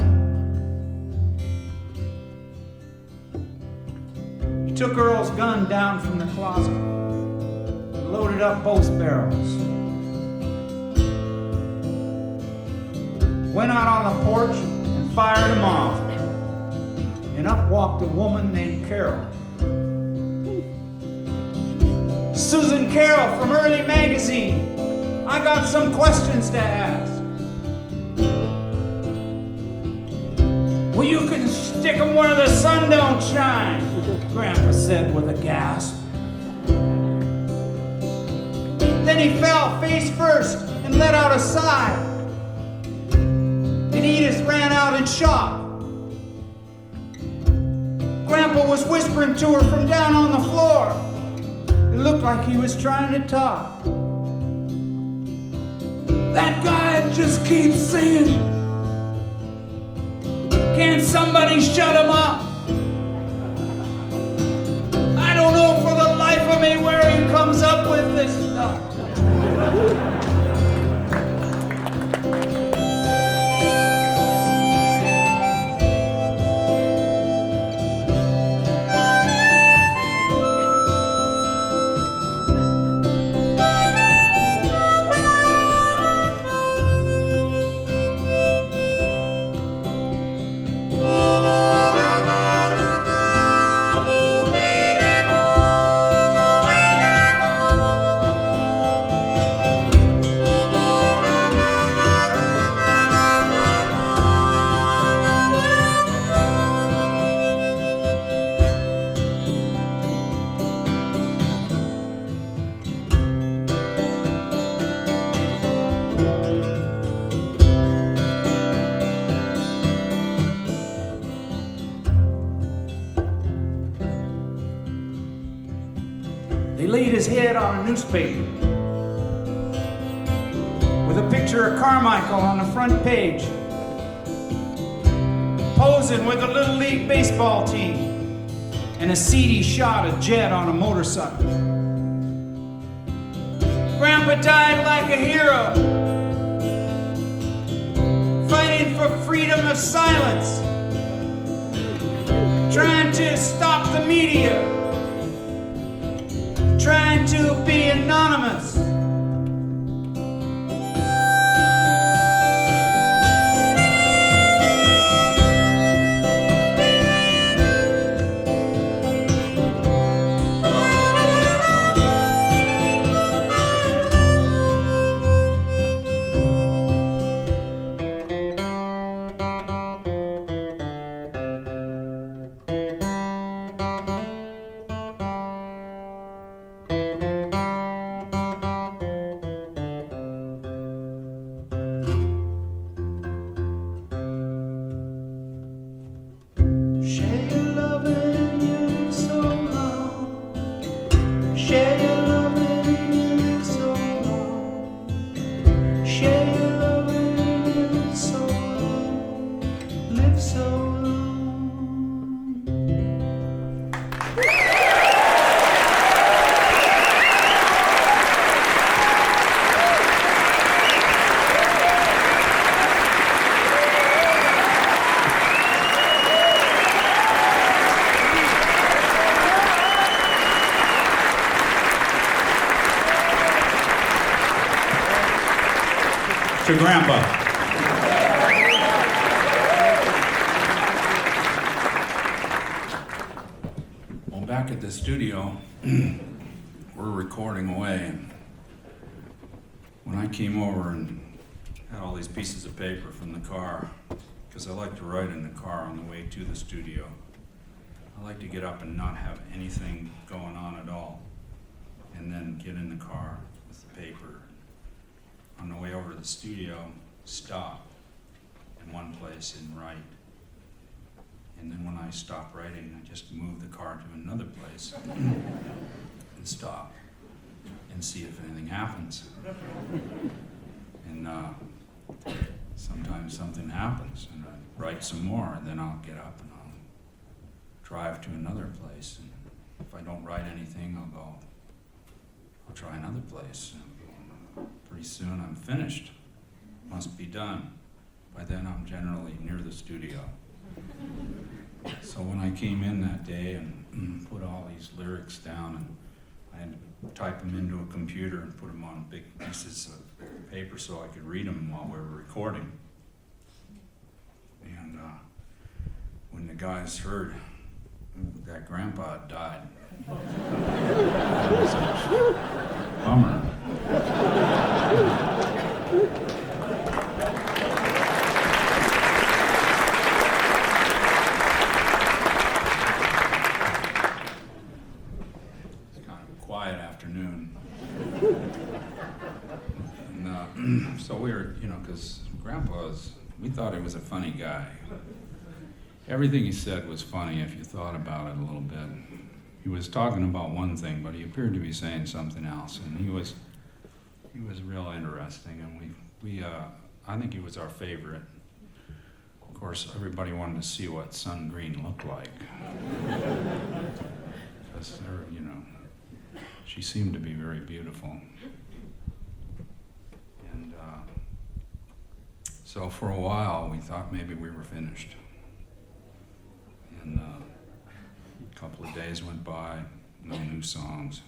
He took Earl's gun down from the closet and loaded up both barrels. Went out on the porch and fired them off. And up walked a woman named Carol. Susan Carroll from Early Magazine. I got some questions to ask. Well, you can stick them where the sun don't shine, Grandpa said with a gasp. Then he fell face first and let out a sigh. And Edith ran out in shock. Grandpa was whispering to her from down on the floor. It looked like he was trying to talk. That guy just keeps singing. Can't somebody shut him up? I don't know for the life of me where he comes up with this stuff. his head on a newspaper with a picture of Carmichael on the front page, posing with a Little League baseball team and a seedy shot of Jet on a motorcycle. Grandpa died like a hero, fighting for freedom of silence, trying to stop the media, trying to be anonymous. To Grandpa. Well, back at the studio, we're recording away. When I came over and had all these pieces of paper from the car, because I like to write in the car on the way to the studio. I like to get up and not have anything going on at all, and then get in the car with the paper. On the way over to the studio, stop in one place and write. And then when I stop writing, I just move the car to another place and stop and see if anything happens. And sometimes something happens, and I write some more, and then I'll get up and I'll drive to another place. And if I don't write anything, I'll try another place. Pretty soon I'm finished. Must be done. By then I'm generally near the studio. So when I came in that day and put all these lyrics down, and I had to type them into a computer and put them on big pieces of paper so I could read them while we were recording. And when the guys heard that Grandpa had died, it was a bummer. It's kind of a quiet afternoon. And so we were, because we thought he was a funny guy. Everything he said was funny if you thought about it a little bit. He was talking about one thing, but he appeared to be saying something else, and he was real interesting, and I think he was our favorite. Of course, everybody wanted to see what Sun Green looked like. Because she seemed to be very beautiful. And so for a while, we thought maybe we were finished. And a couple of days went by, no new songs.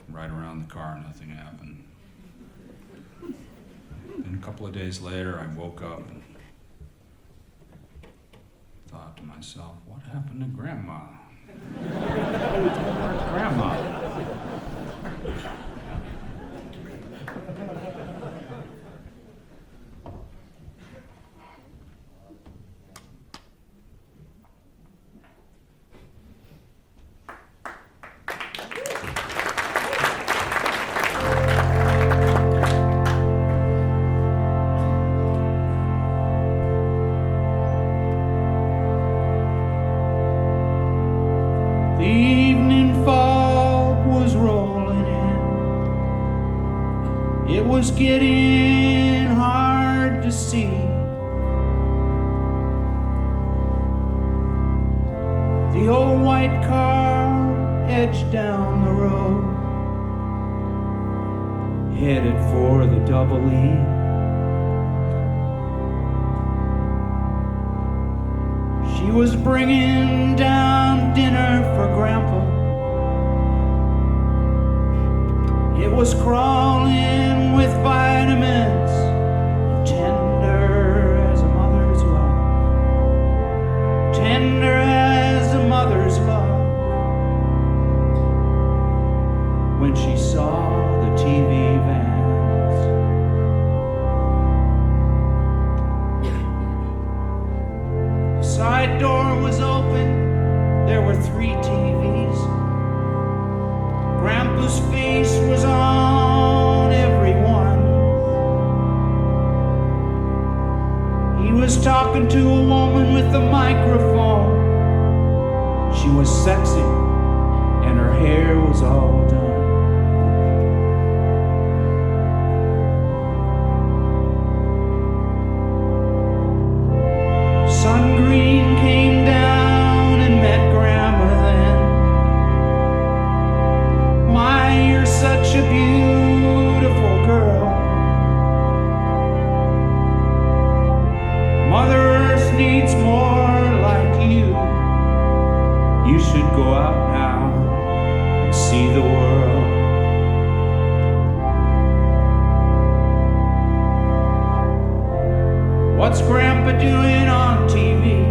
Right around the car, nothing happened. Then a couple of days later, I woke up and thought to myself, what happened to Grandma? Where's Grandma? The evening fall It was getting hard to see. The old white car edged down the road, headed for the double E. She was bringing down dinner for Grandpa. It was crawling with vitamins, tender as a mother's love, tender as a mother's love. When she saw the TV vans, the side door was open. There were 3 TVs. Grandpa's face was on every one. He was talking to a woman with a microphone. She was sexy and her hair was all done. Sun green came down and met Grandma then. My, you're such a beautiful girl. Mother Earth needs more like you. You should go out now and see the world. What's Grandpa doing on TV?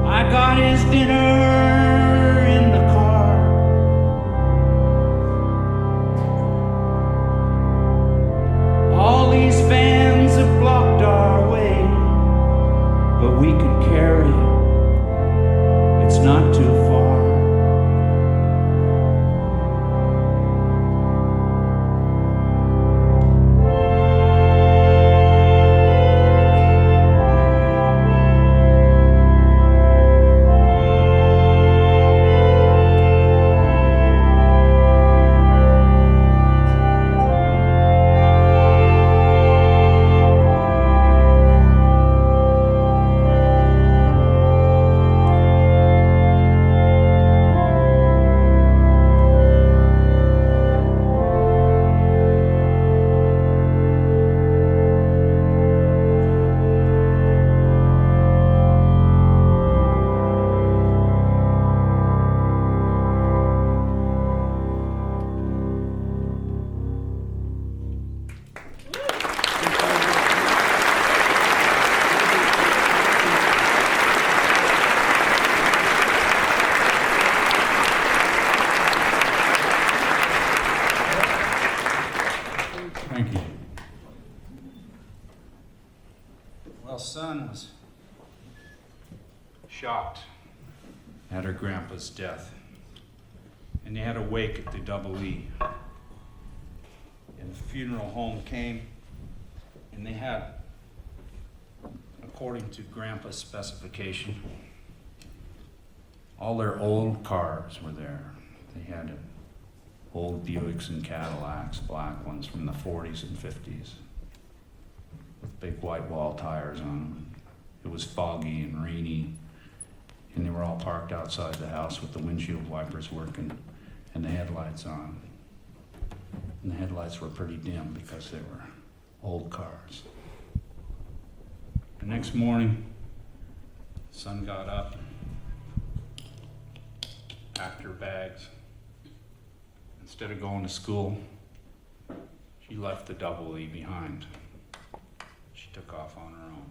I got his dinner in the car. All these vans have blocked our way, but we can carry it. It's not too far. Thank you. Well, Son was shocked at her grandpa's death, and they had a wake at the Double E. And the funeral home came, and they had, according to Grandpa's specification, all their old cars were there. They had old Buicks and Cadillacs, black ones from the 40s and 50s, with big white wall tires on them. It was foggy and rainy, and they were all parked outside the house with the windshield wipers working and the headlights on. And the headlights were pretty dim because they were old cars. The next morning, Son got up, packed her bags. Instead of going to school, she left the Double E behind. She took off on her own.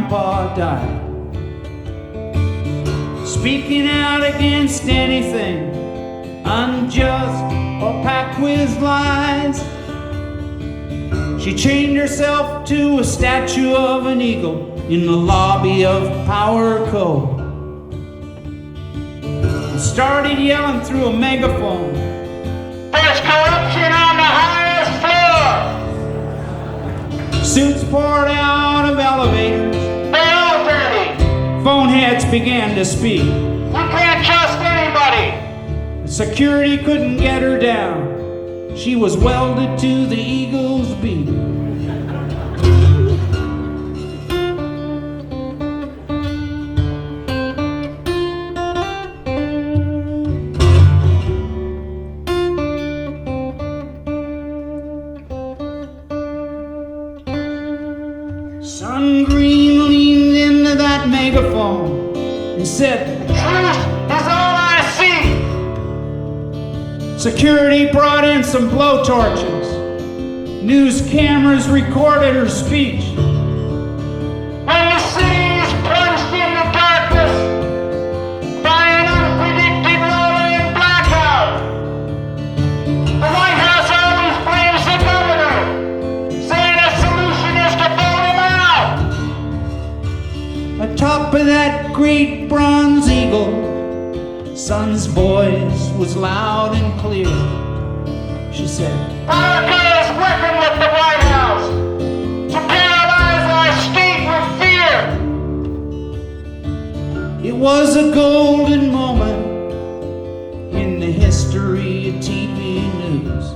grandpa died. Speaking out against anything unjust or packed with lies. She chained herself to a statue of an eagle in the lobby of Power Co. And started yelling through a megaphone, "There's corruption on the highest floor!" Suits poured out of elevators. They're all dirty. Phone heads began to speak. "You can't trust anybody." Security couldn't get her down. She was welded to the eagle's beak. Sun Green leaned into that megaphone and said, "Truth is all I see." Security brought in some blowtorches. News cameras recorded her speech. "When the city is plunged into darkness by an unpredicted rolling blackout, the White House always blames the governor, saying the solution is to vote him out." Atop of that great bronze eagle, Son's voice was loud and clear. She said, "America is working with the White House to paralyze our state with fear." It was a golden moment in the history of TV news.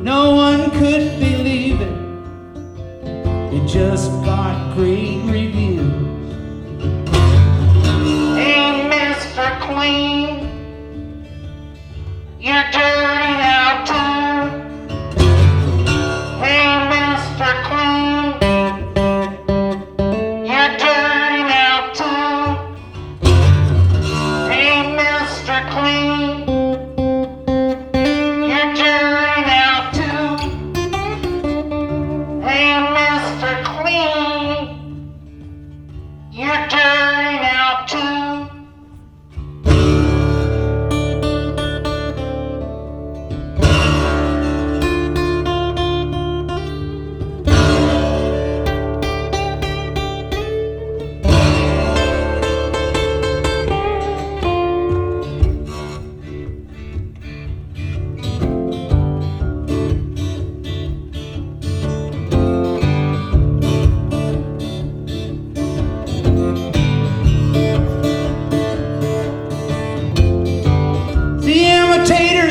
No one could believe it. It just got great reviews. Queen, you're dirty now too. Hey, Mr. Queen, you're dirty now too. Hey, Mr. Queen, you're dirty now too. Hey, Mr. Queen, you're dirty now too.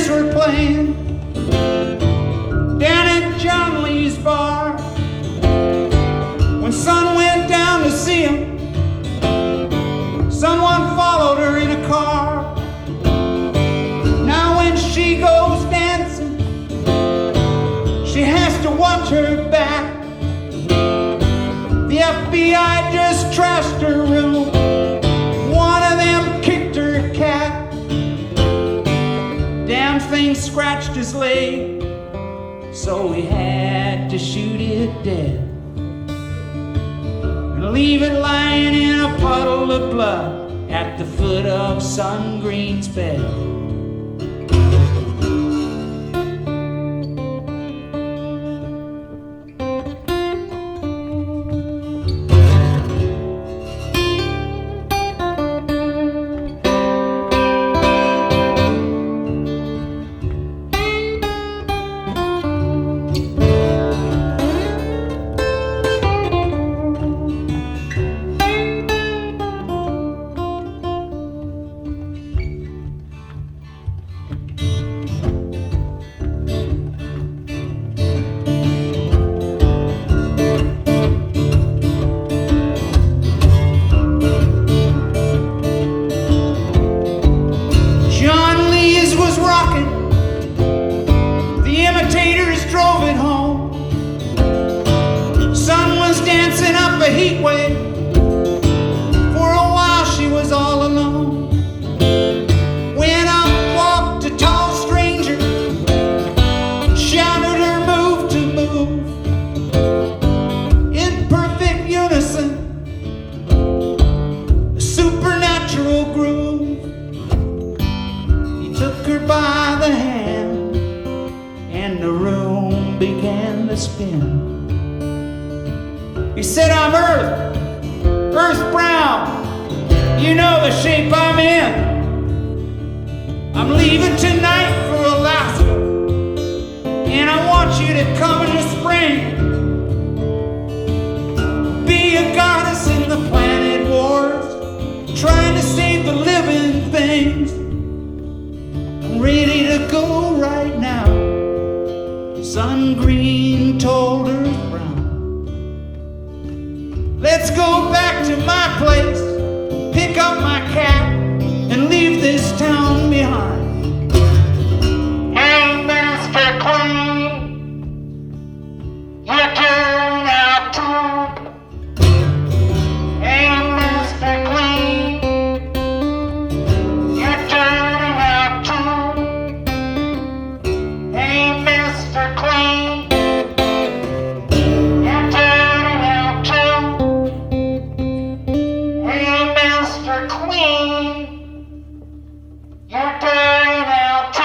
Were playing down at John Lee's bar. When Son went down to see him, someone followed her in a car. Now when she goes dancing, she has to watch her back. The FBI just trashed her room. One of them kicked her cat. Damn thing scratched his leg, so he had to shoot it dead and leave it lying in a puddle of blood at the foot of Sun Green's bed. skin. He said, I'm Earth, Earth brown. You know the shape I'm in. I'm leaving tonight for Alaska, and I want you to come in the spring. Be a goddess in the planet wars, trying to save the living things. I'm ready to go right now. Sun green told Earth brown. Let's go back to my place, pick up my cap, and leave this town behind. Hey, Mr. Queen, you turn out too. Hey, Mr. Queen, you turn out too. Hey, Mr. Queen, you turn out too. Hey, Mr. Queen, you're turning out too.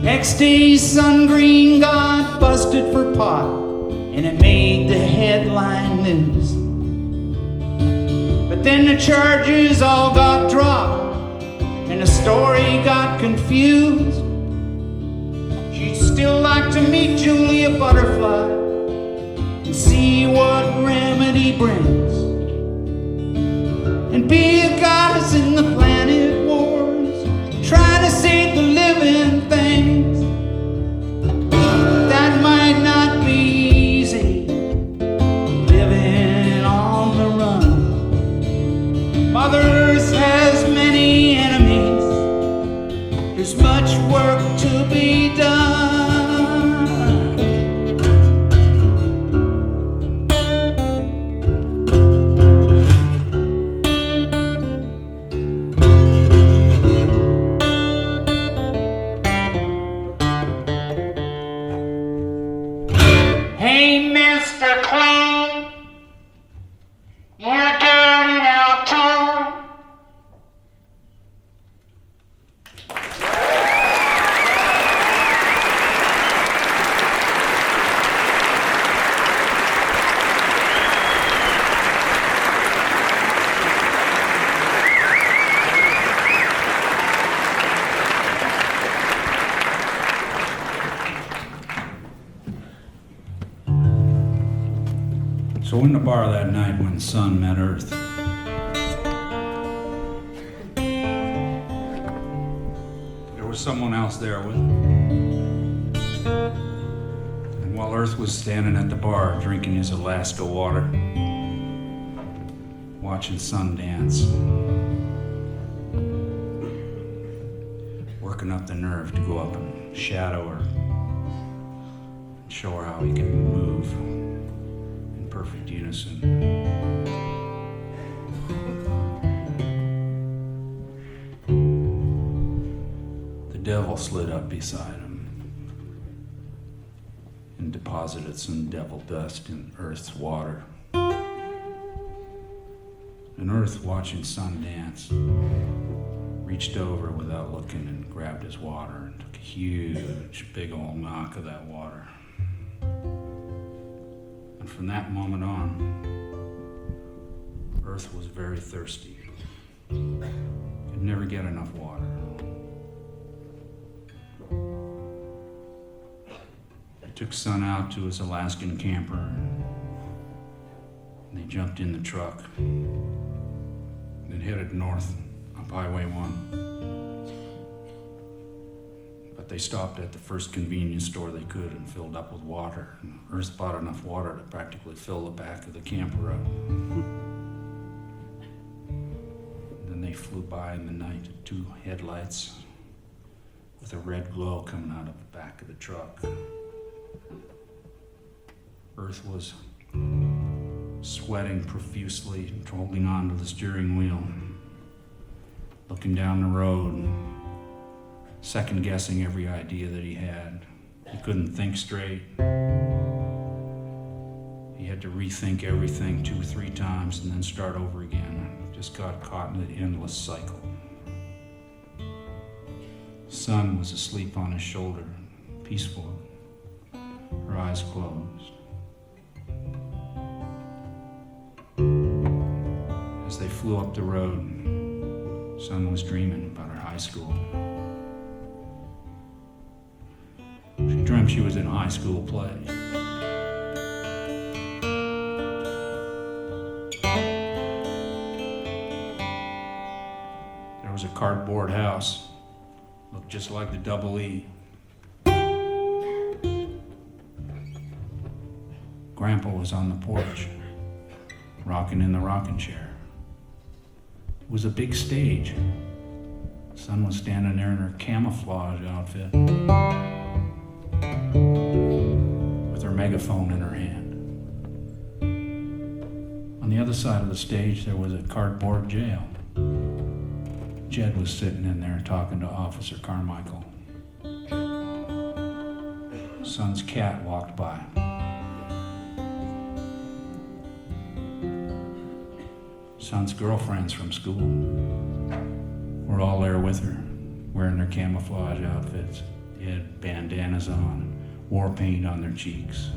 Next day, Sun Green got busted for pot, and it made the headline news. But then the charges all got dropped, and the story got confused. She'd still like to meet Julia Butterfly and see what remedy brings, and be a goddess in the planet wars, trying to save the living things. That might not be easy, living on the run. Mother Earth has many enemies. There's much work to be done. Hey, Mr. Clean, you're turning out too. So in the bar that night when Sun met Earth, there was someone else there with him. And while Earth was standing at the bar drinking his Alaska water, watching Sun dance, working up the nerve to go up and shadow her, and show her how he can move in perfect unison. The devil slid up beside him and deposited some devil dust in Earth's water. And Earth, watching Sun dance, reached over without looking and grabbed his water and took a huge, big old knock of that water. And from that moment on, Earth was very thirsty. Could never get enough water. He took Sun out to his Alaskan camper, and they jumped in the truck and headed north up Highway 1. But they stopped at the first convenience store they could and filled up with water. And Earth bought enough water to practically fill the back of the camper up. by in the night, two headlights with a red glow coming out of the back of the truck. Earth was sweating profusely, holding onto the steering wheel, looking down the road, second guessing every idea that he had. He couldn't think straight. He had to rethink everything 2 or 3 times and then start over again. Just got caught in an endless cycle. Sun was asleep on his shoulder, peaceful, her eyes closed. As they flew up the road, Sun was dreaming about her high school. She dreamt she was in a high school play. There was a cardboard house, looked just like the Double E. Grandpa was on the porch, rocking in the rocking chair. It was a big stage. Sun was standing there in her camouflage outfit with her megaphone in her hand. On the other side of the stage, there was a cardboard jail. Jed was sitting in there talking to Officer Carmichael. Son's cat walked by. Son's girlfriends from school were all there with her, wearing their camouflage outfits. They had bandanas on, war paint on their cheeks.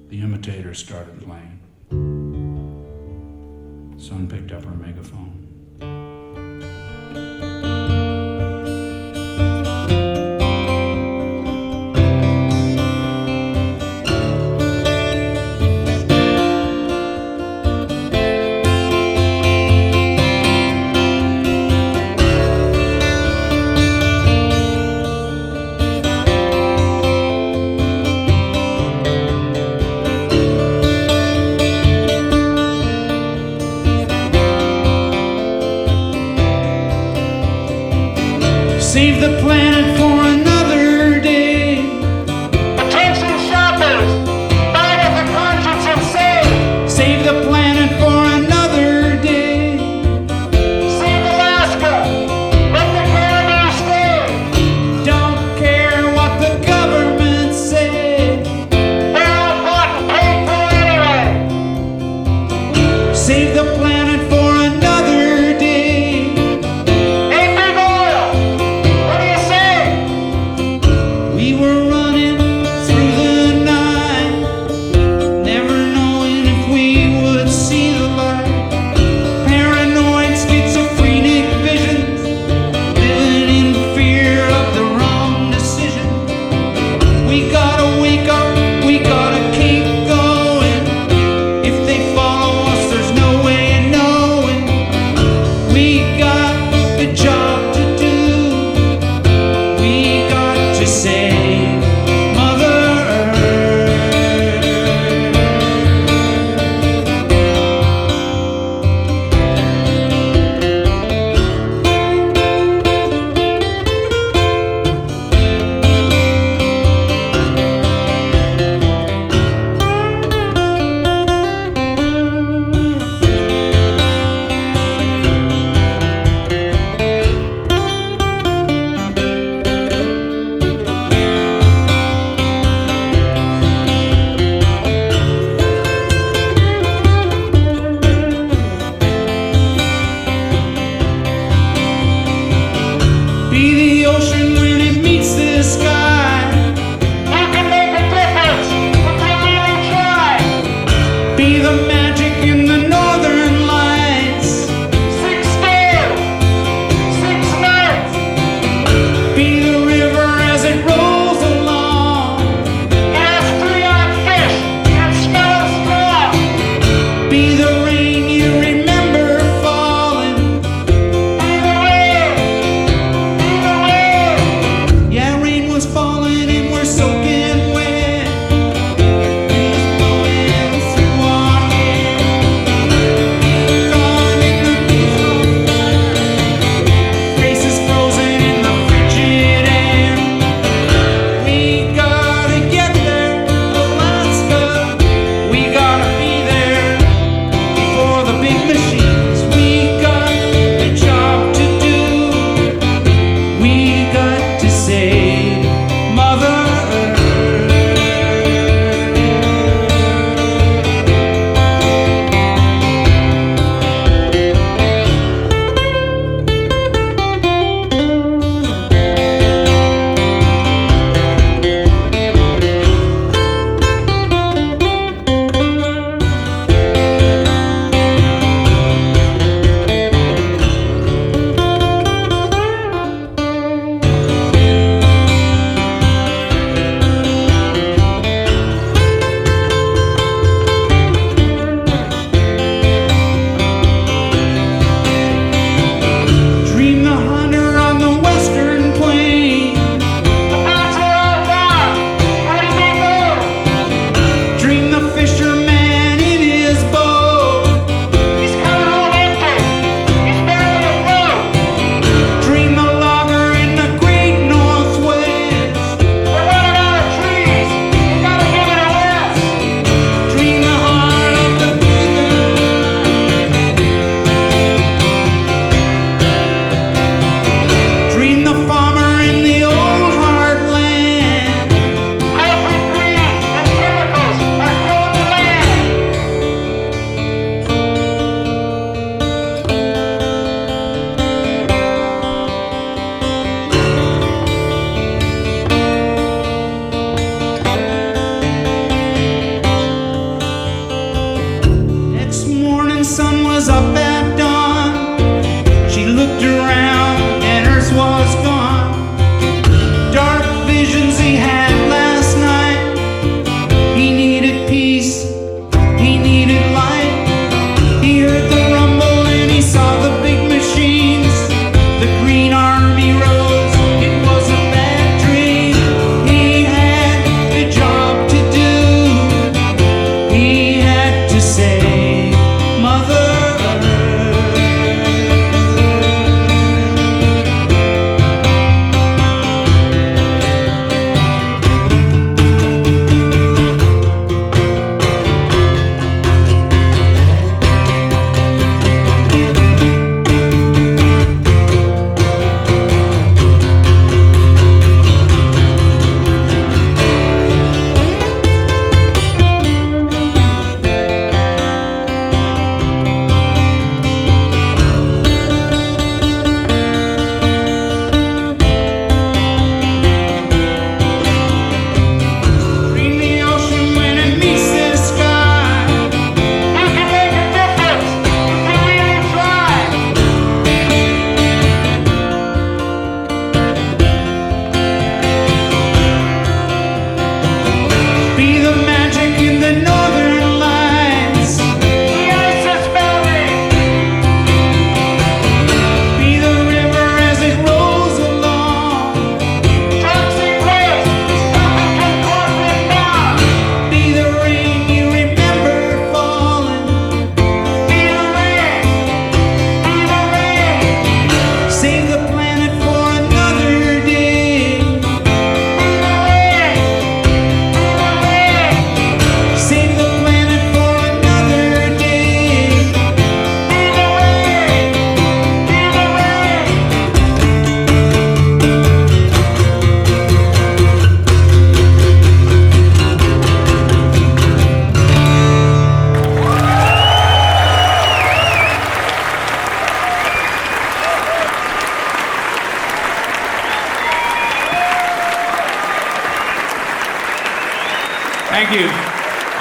The Imitator started playing. Son picked up her megaphone.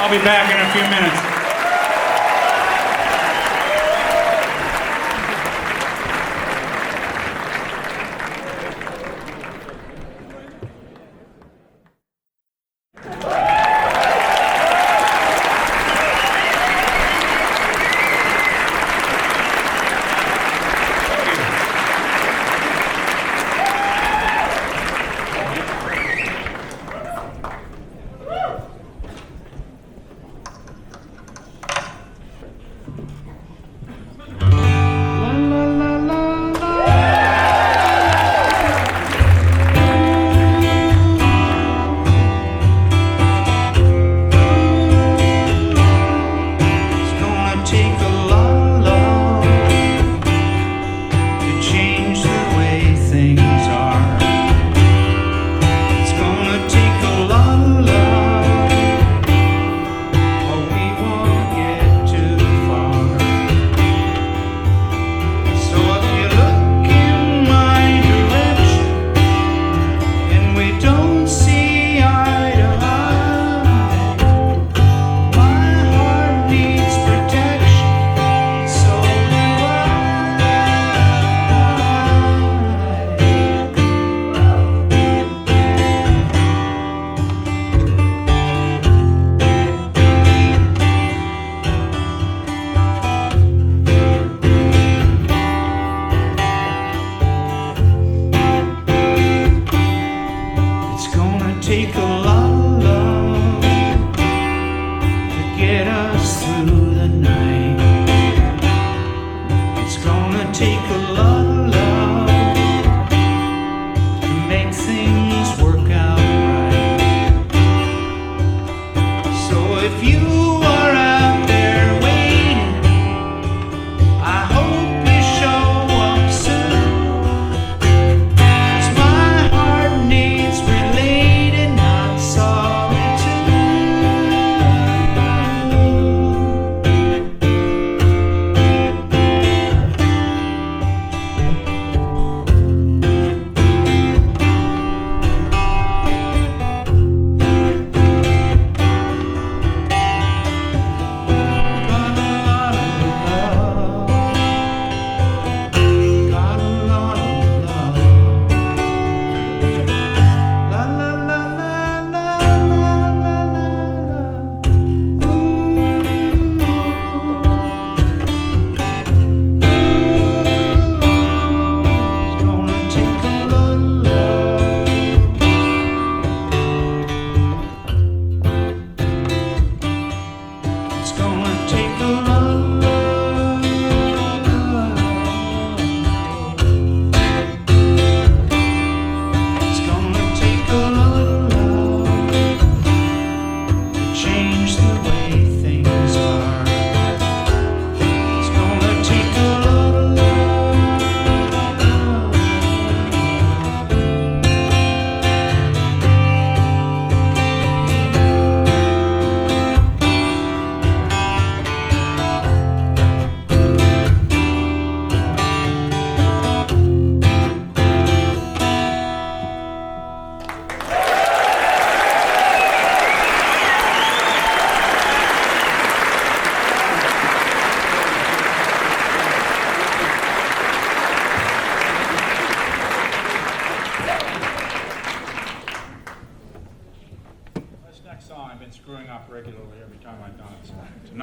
I'll be back in a few minutes.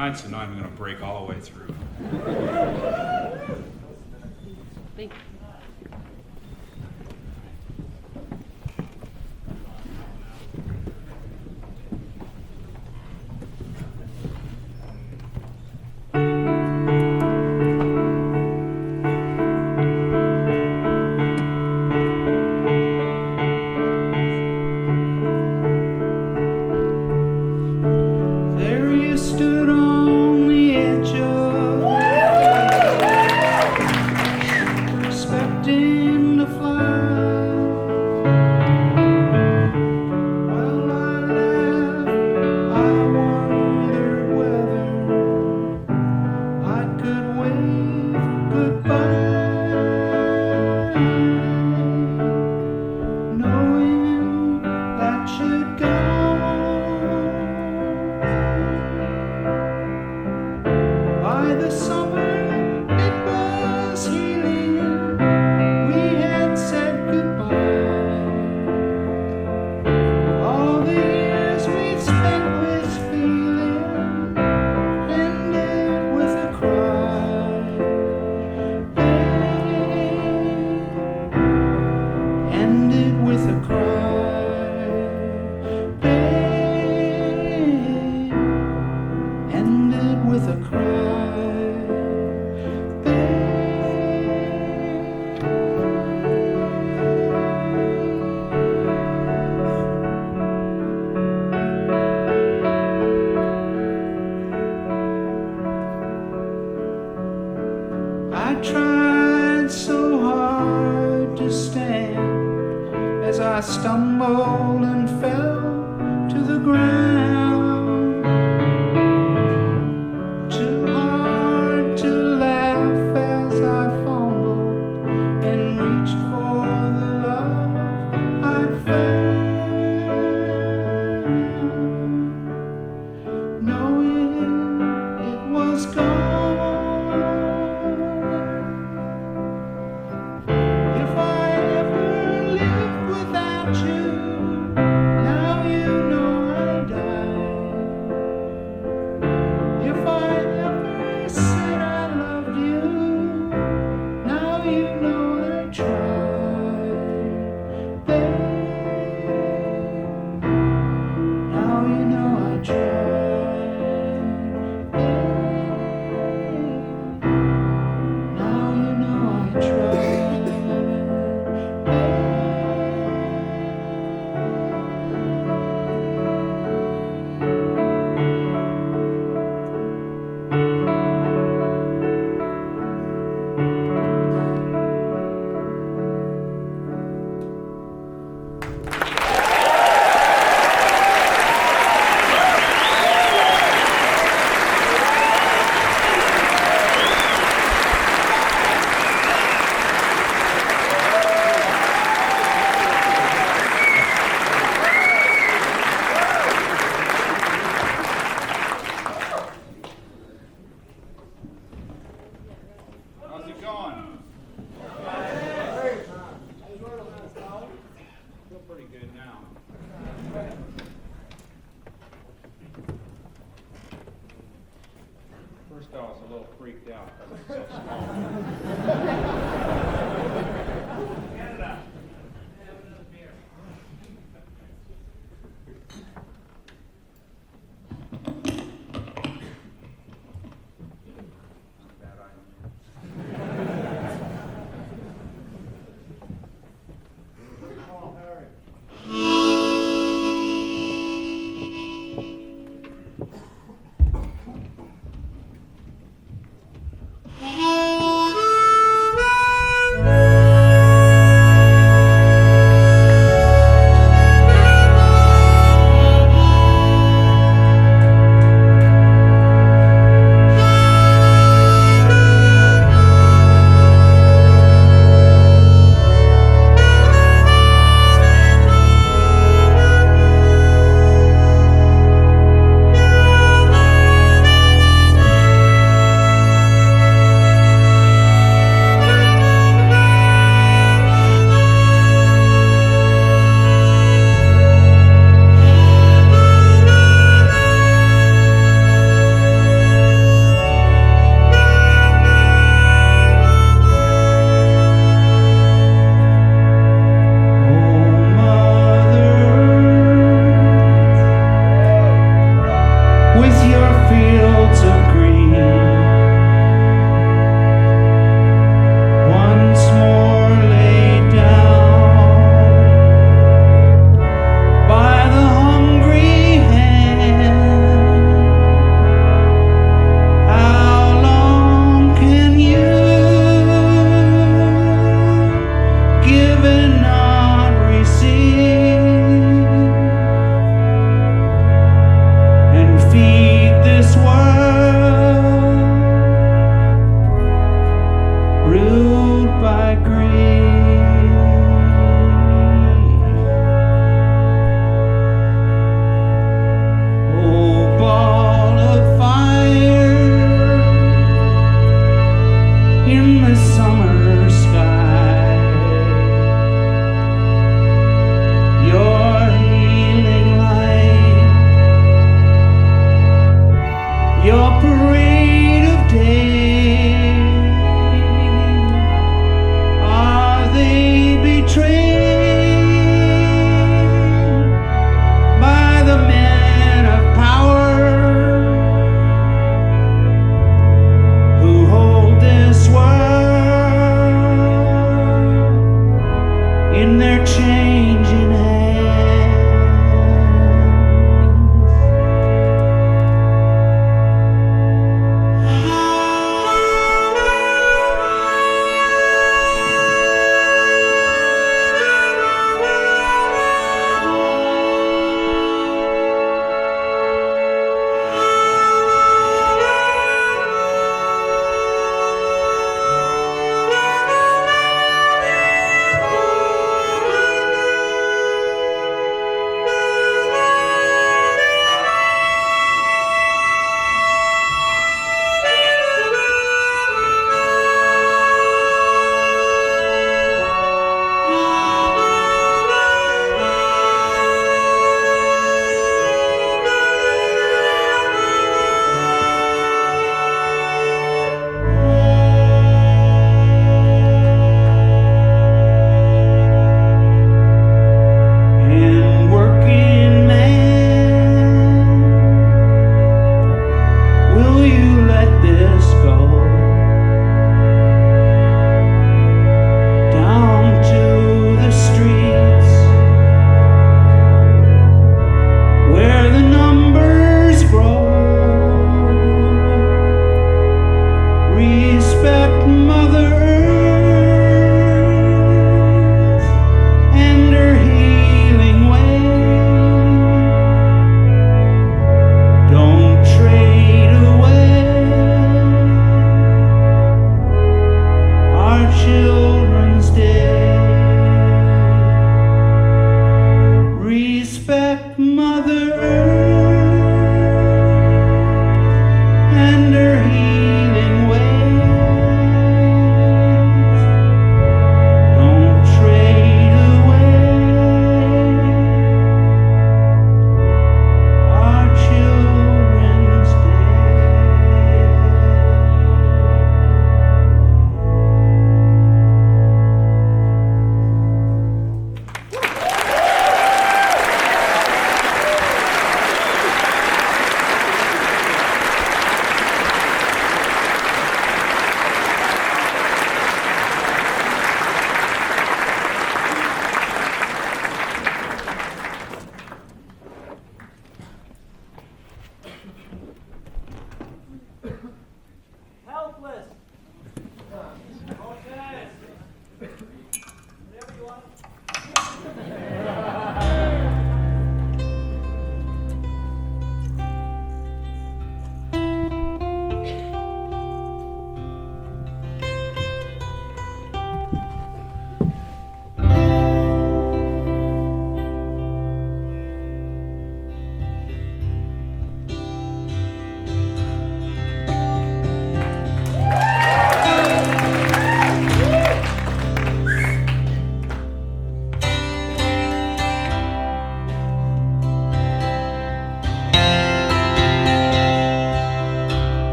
Tonight's the night I'm going to break all the way through. Thank you. There you stood on the edge of tried so hard to stand as I stumbled and fell to the ground. Too hard to laugh as I fumbled and reached for the love I'd found, knowing it was gone. If I ever lived without you, now you know I died. If I ever said I loved you, now you know I tried. Babe, now you know I tried. Babe, now you know I tried. How's it going? Feel pretty good now. First I was a little freaked out because it's so small. Bad idea. With your fields of green, once more laid down by the hungry hand. How long can you give and not receive, and feed this world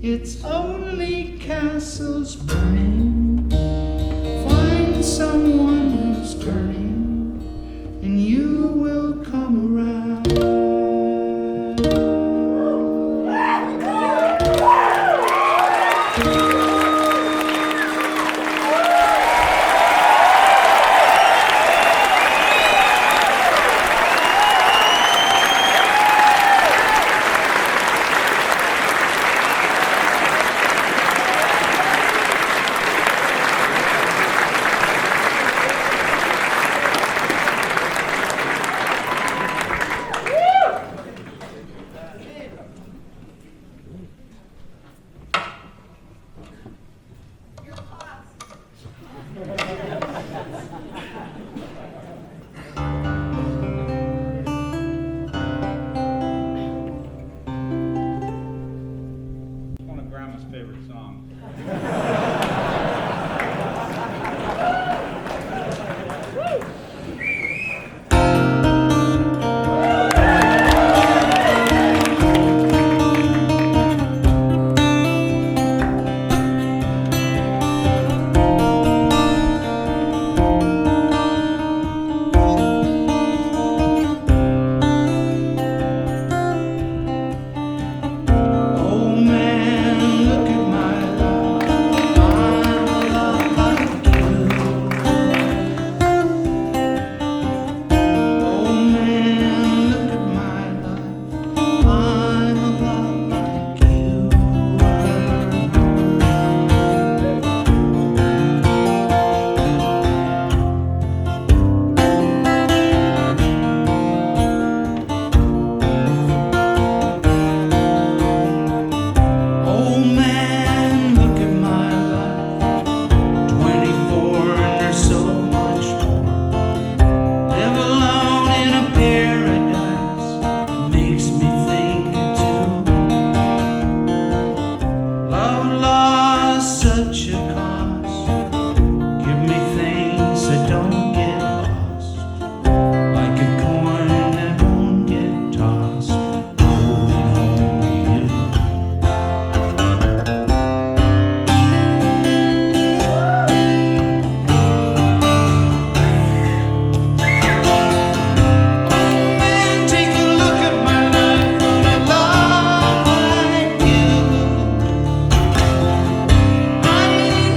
It's only castles burning. Find someone who's turning, and you will come around. One of Grandma's favorite songs. Oh man, look at my love. I'm a love like you. Oh man, look at my life. I'm a love like you. Oh man, look at my life. 24 and there's so much more. Live alone in a paradise. It makes me think of you. Love lost such a cost. Give me things that don't get lost. Like a coin that won't get tossed. Holding on to you. Man, take a look at my life. I'm a love like you. I ain't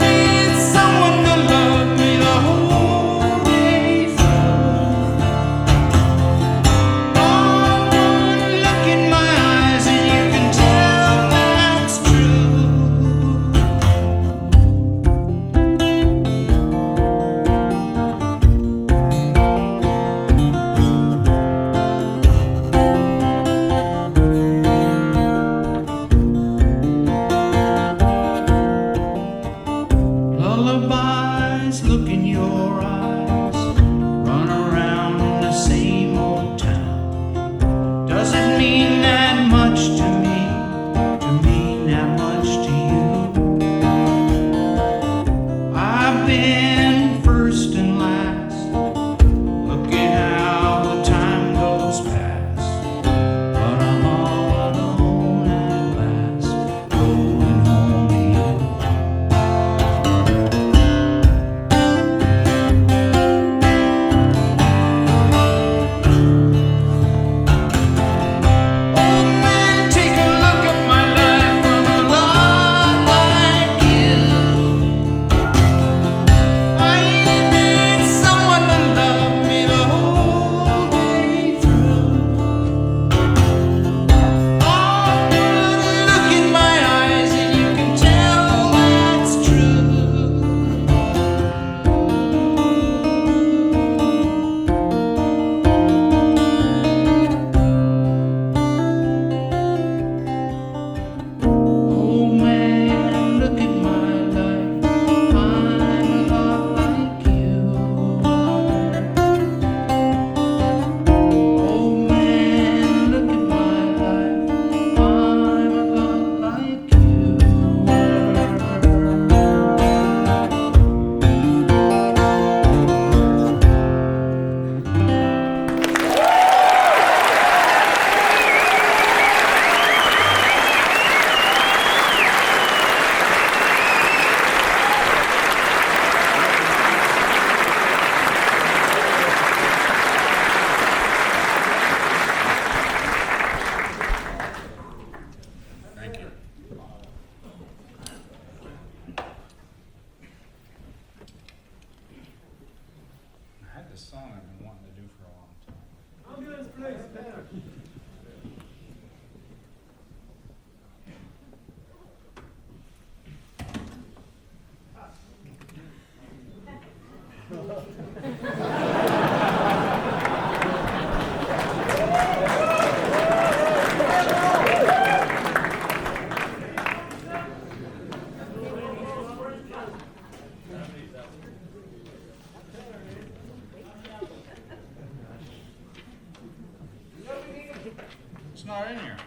not in here.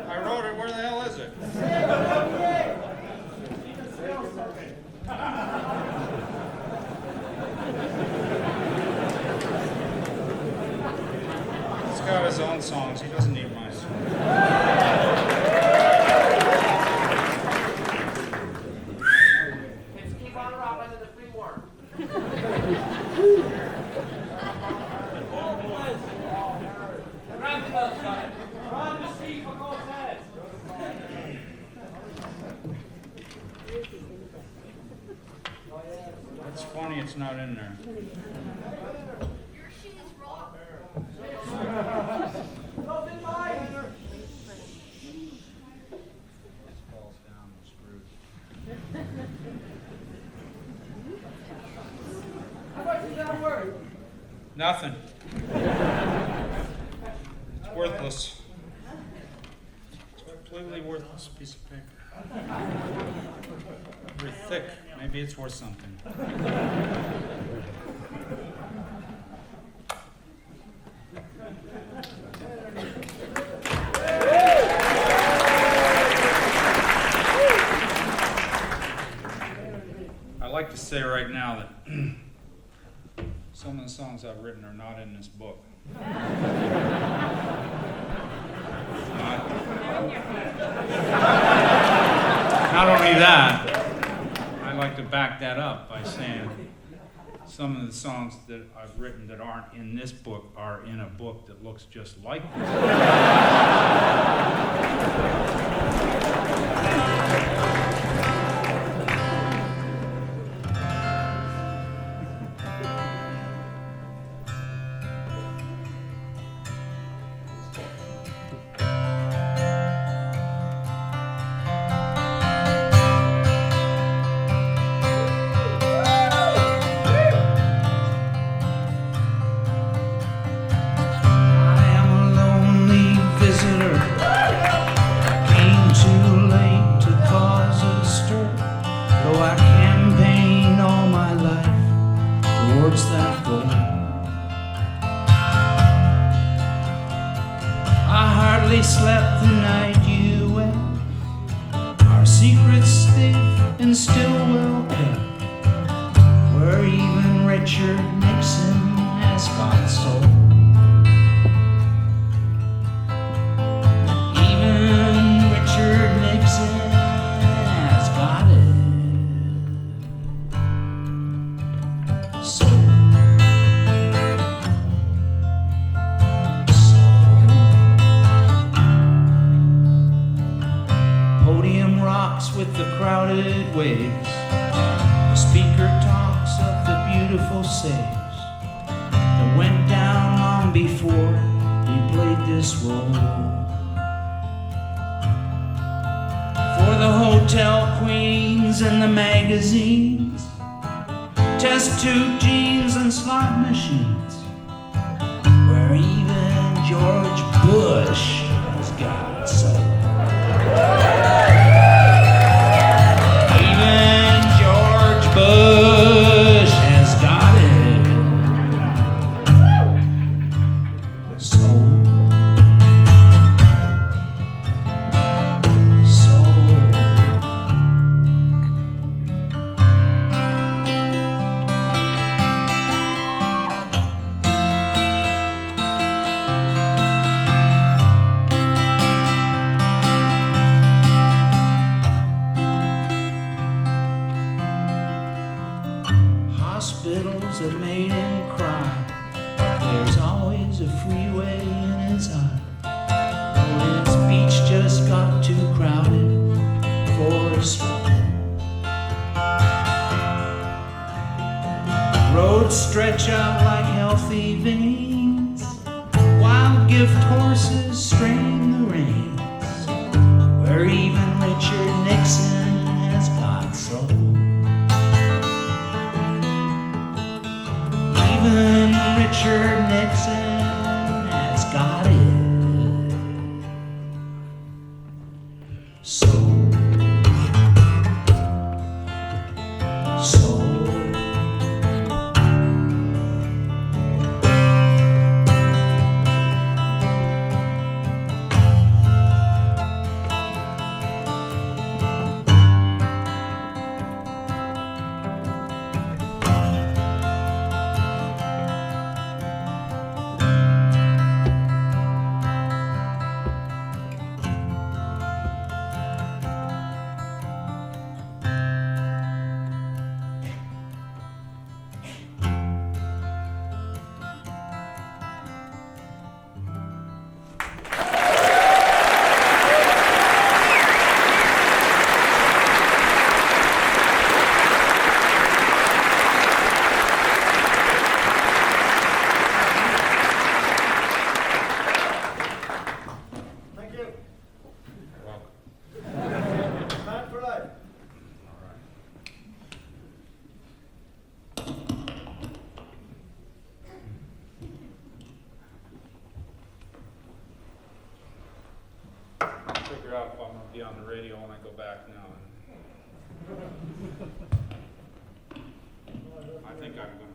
I wrote it. Where the hell is it? He's got his own songs. He doesn't need my songs. Keep on rocking to the free war. Run to see Pocahontas. It's funny it's not in there. Your shoes rock. No, did mine. This falls down, we're screwed. How much is that worth? Nothing. It's worthless. It's a completely worthless piece of paper. Very thick. Maybe it's worth something. I'd like to say right now that some of the songs I've written are not in this book. Not only that, I'd like to back that up by saying some of the songs that I've written that aren't in this book are in a book that looks just like this. I am a lonely visitor. Came too late to cause a stir. Though I campaigned all my life towards that goal. I hardly slept the night you went. Our secrets stiff and still well kept. Where even Richard Nixon has got soul. Even Richard Nixon has got it. So, podium rocks with the crowded waves. The speaker talks of the beautiful saves that went down long before he played this role. For the hotel queens and the magazines, test tube jeans and slot machines, where even George Bush has got soul. Even George Bush has got it. Soul. Hospitals have made him cry, but there's always a freeway in his eye. Oh, his beach just got too crowded for a stroll. Roads stretch out like healthy veins, wild gift horses strain the reins, where even Richard Nixon has got soul. Even Richard Nixon has got it. Soul. out if I'm gonna be on the radio when I go back now. I think I'm gonna.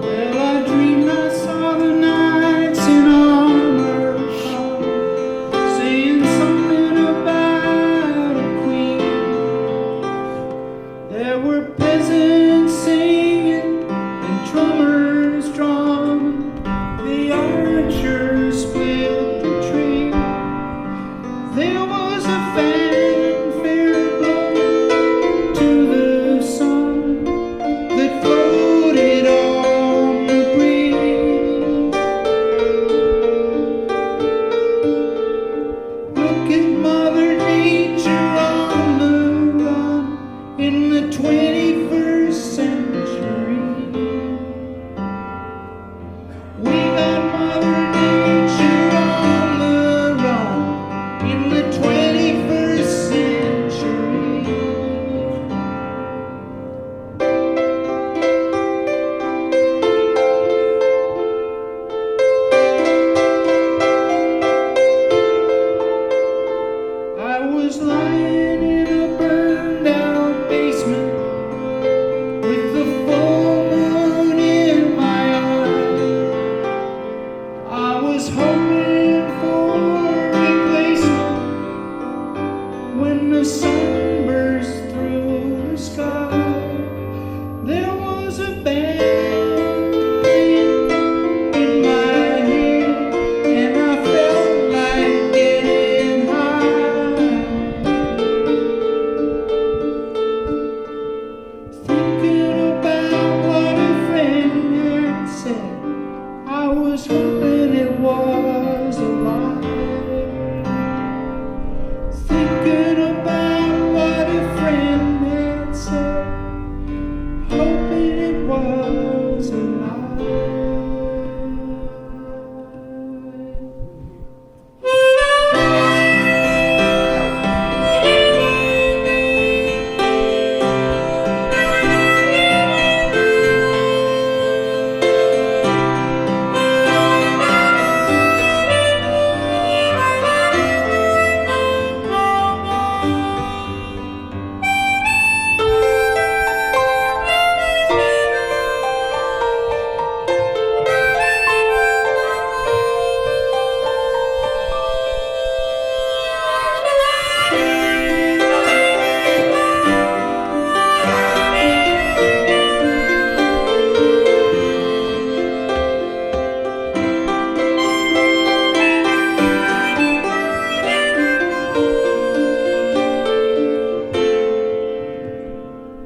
Well, I dreamed I saw the knights in armor saying something about a queen. There were peasants singing and drummers drumming. The archers split the tree. There was a fanfare blown to the sun that floated on the breeze. Look at Mother Nature on the run in the 21st century. We got Mother Nature on the run in the 21st century. I was lying in a burned out basement with the full moon in my eye. I was hoping for a replacement when the sun burst through the sky. There was a band in my head, and I felt like getting high. Thinking about what a friend had said, I was hoping it was a lie. Thinking about what a friend had said, hoping it was a lie.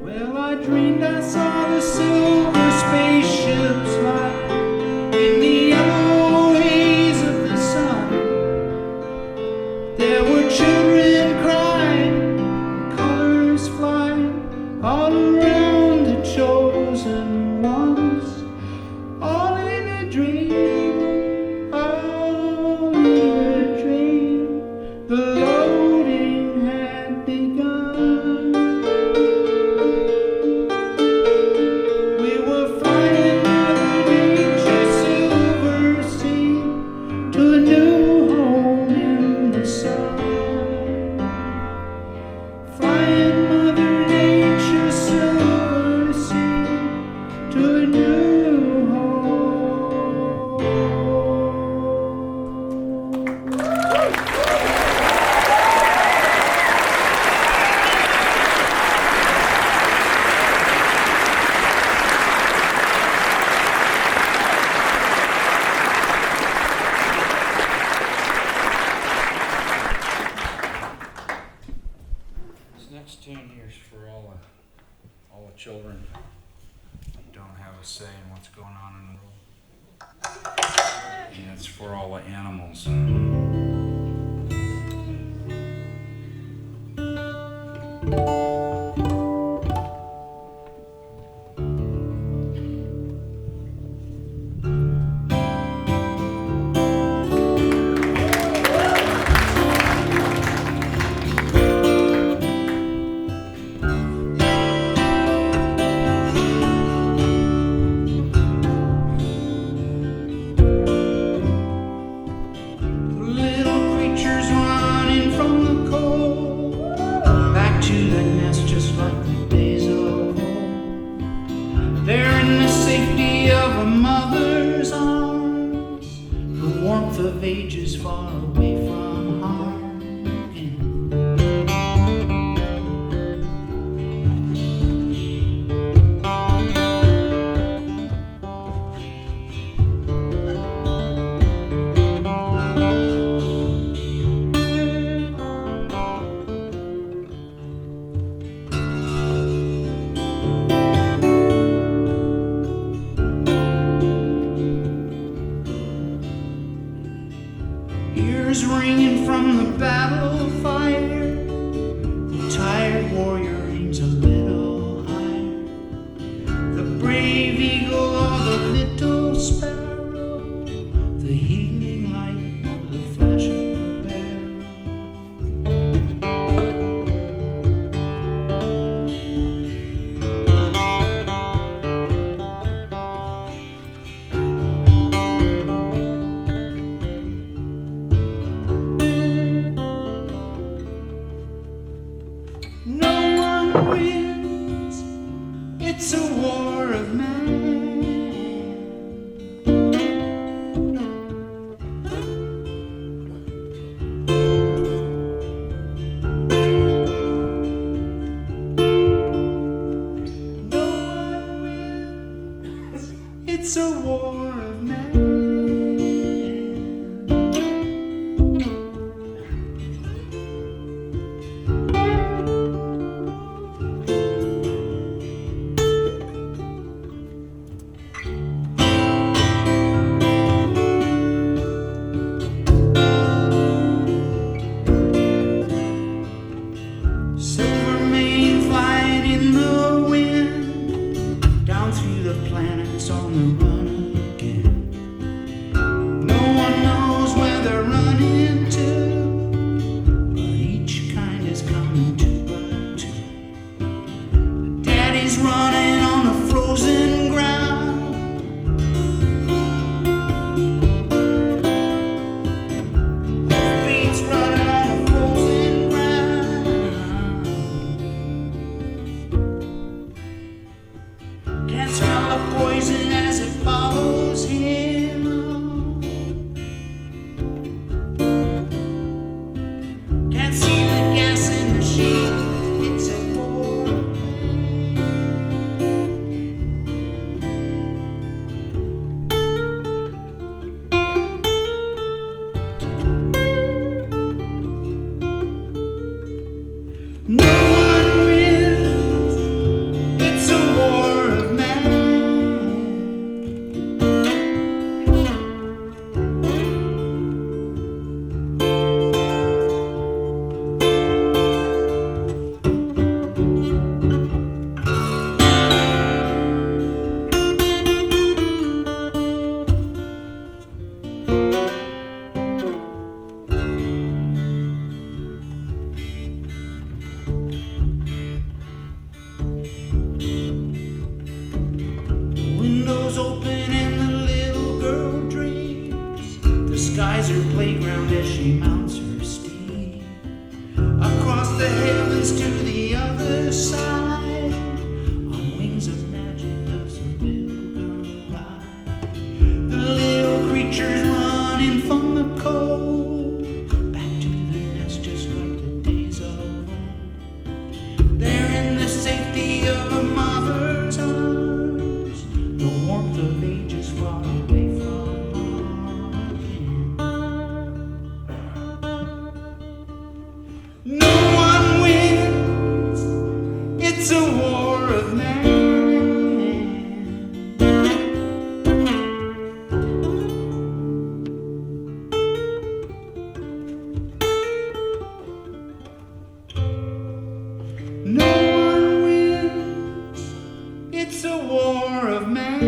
Well, I dreamed I saw the silver spaceships fly in the yellow haze of the sun. There were children crying, colors flying all around the chosen ones. All in a dream, all in a dream. The loading had begun. We were flying Mother Nature's silver sea to a new home in the sun. Flying Mother Nature's silver sea to a new home. This next tune here is for all the children that don't have a say in what's going on in the world. And it's for all the animals. It's a war of man. Silver mane flying in the wind, down through the planets on the run again. No one knows where they're running to, but each kind is coming two by two. Daddy's running on the frozen ground. Feet's running on the frozen ground. Can't smell the poison as it follows him. Can't see the gas in the sheet. It's a war. No one wins. It's a war of man. Windows open and the little girl dreams. The sky's her playground as she mounts her steed. Across the heavens to the other side. On wings of magic does the little girl ride. The little creatures running from the cold. Back to the nest just like the days of old. They're in the safety of a mother's arms. The warmth of ages far away from again. No one wins. It's a war of man. No one wins. It's a war of man.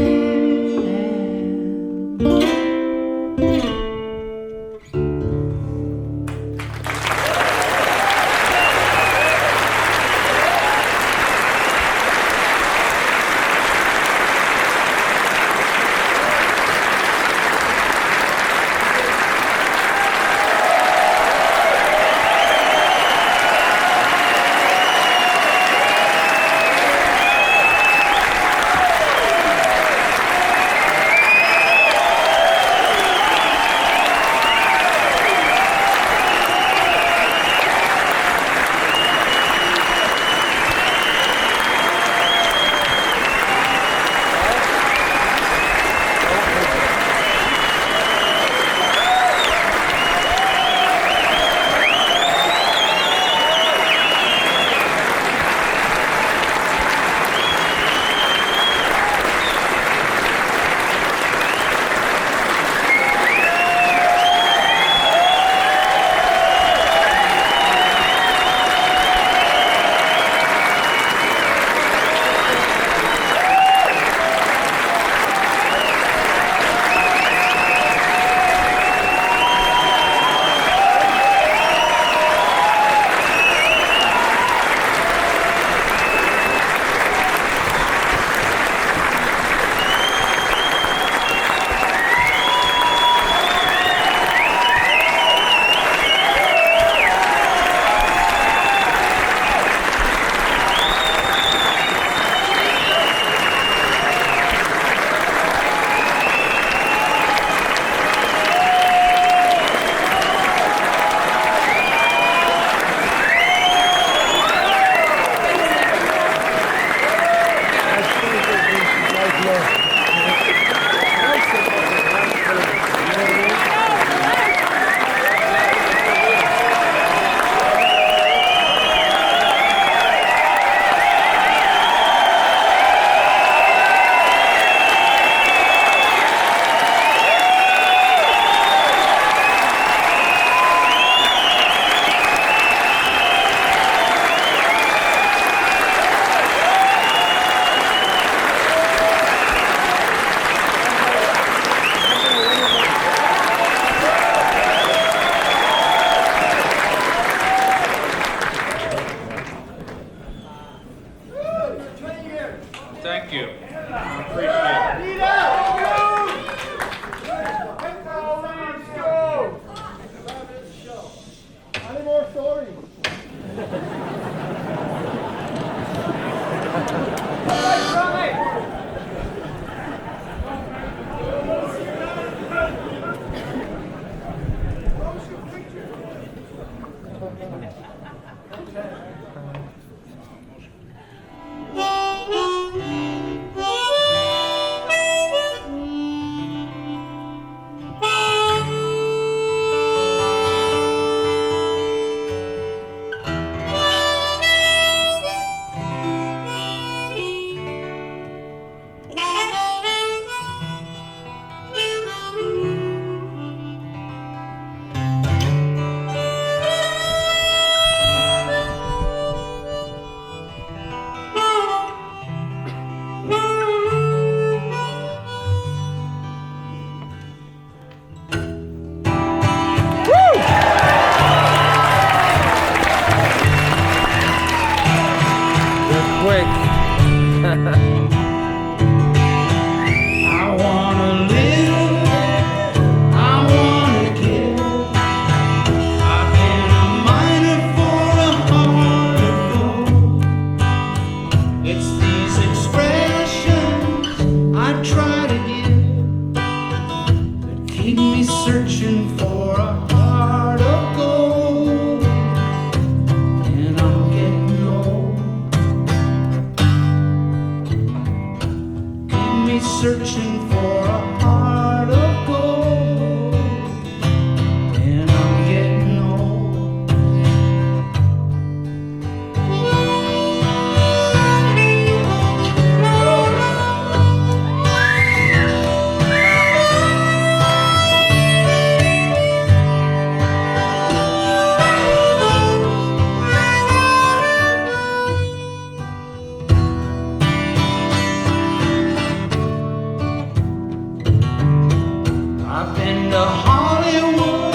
to Hollywood,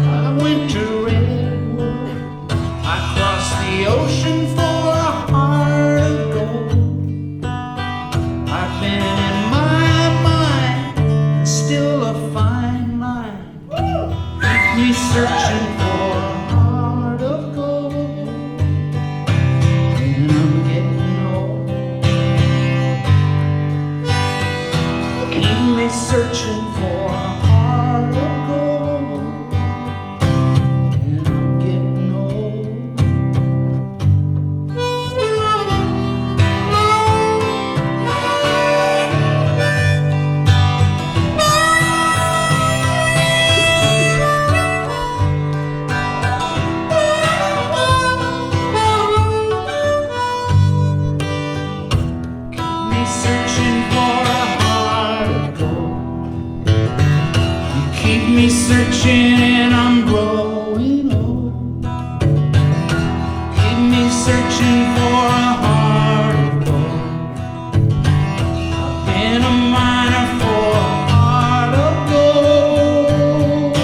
I went to Redwood, I crossed the ocean for a heart of gold. I've been in my mind, still a fine mind, keep me searching for a heart of gold. And I'm getting old, keep me searching for a heart of gold. And I'm getting old. Keep me searching for a heart of gold. You keep me searching and I'm growing old. Keep me searching for a heart of gold. I've been a miner for a heart of gold.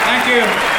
Thank you.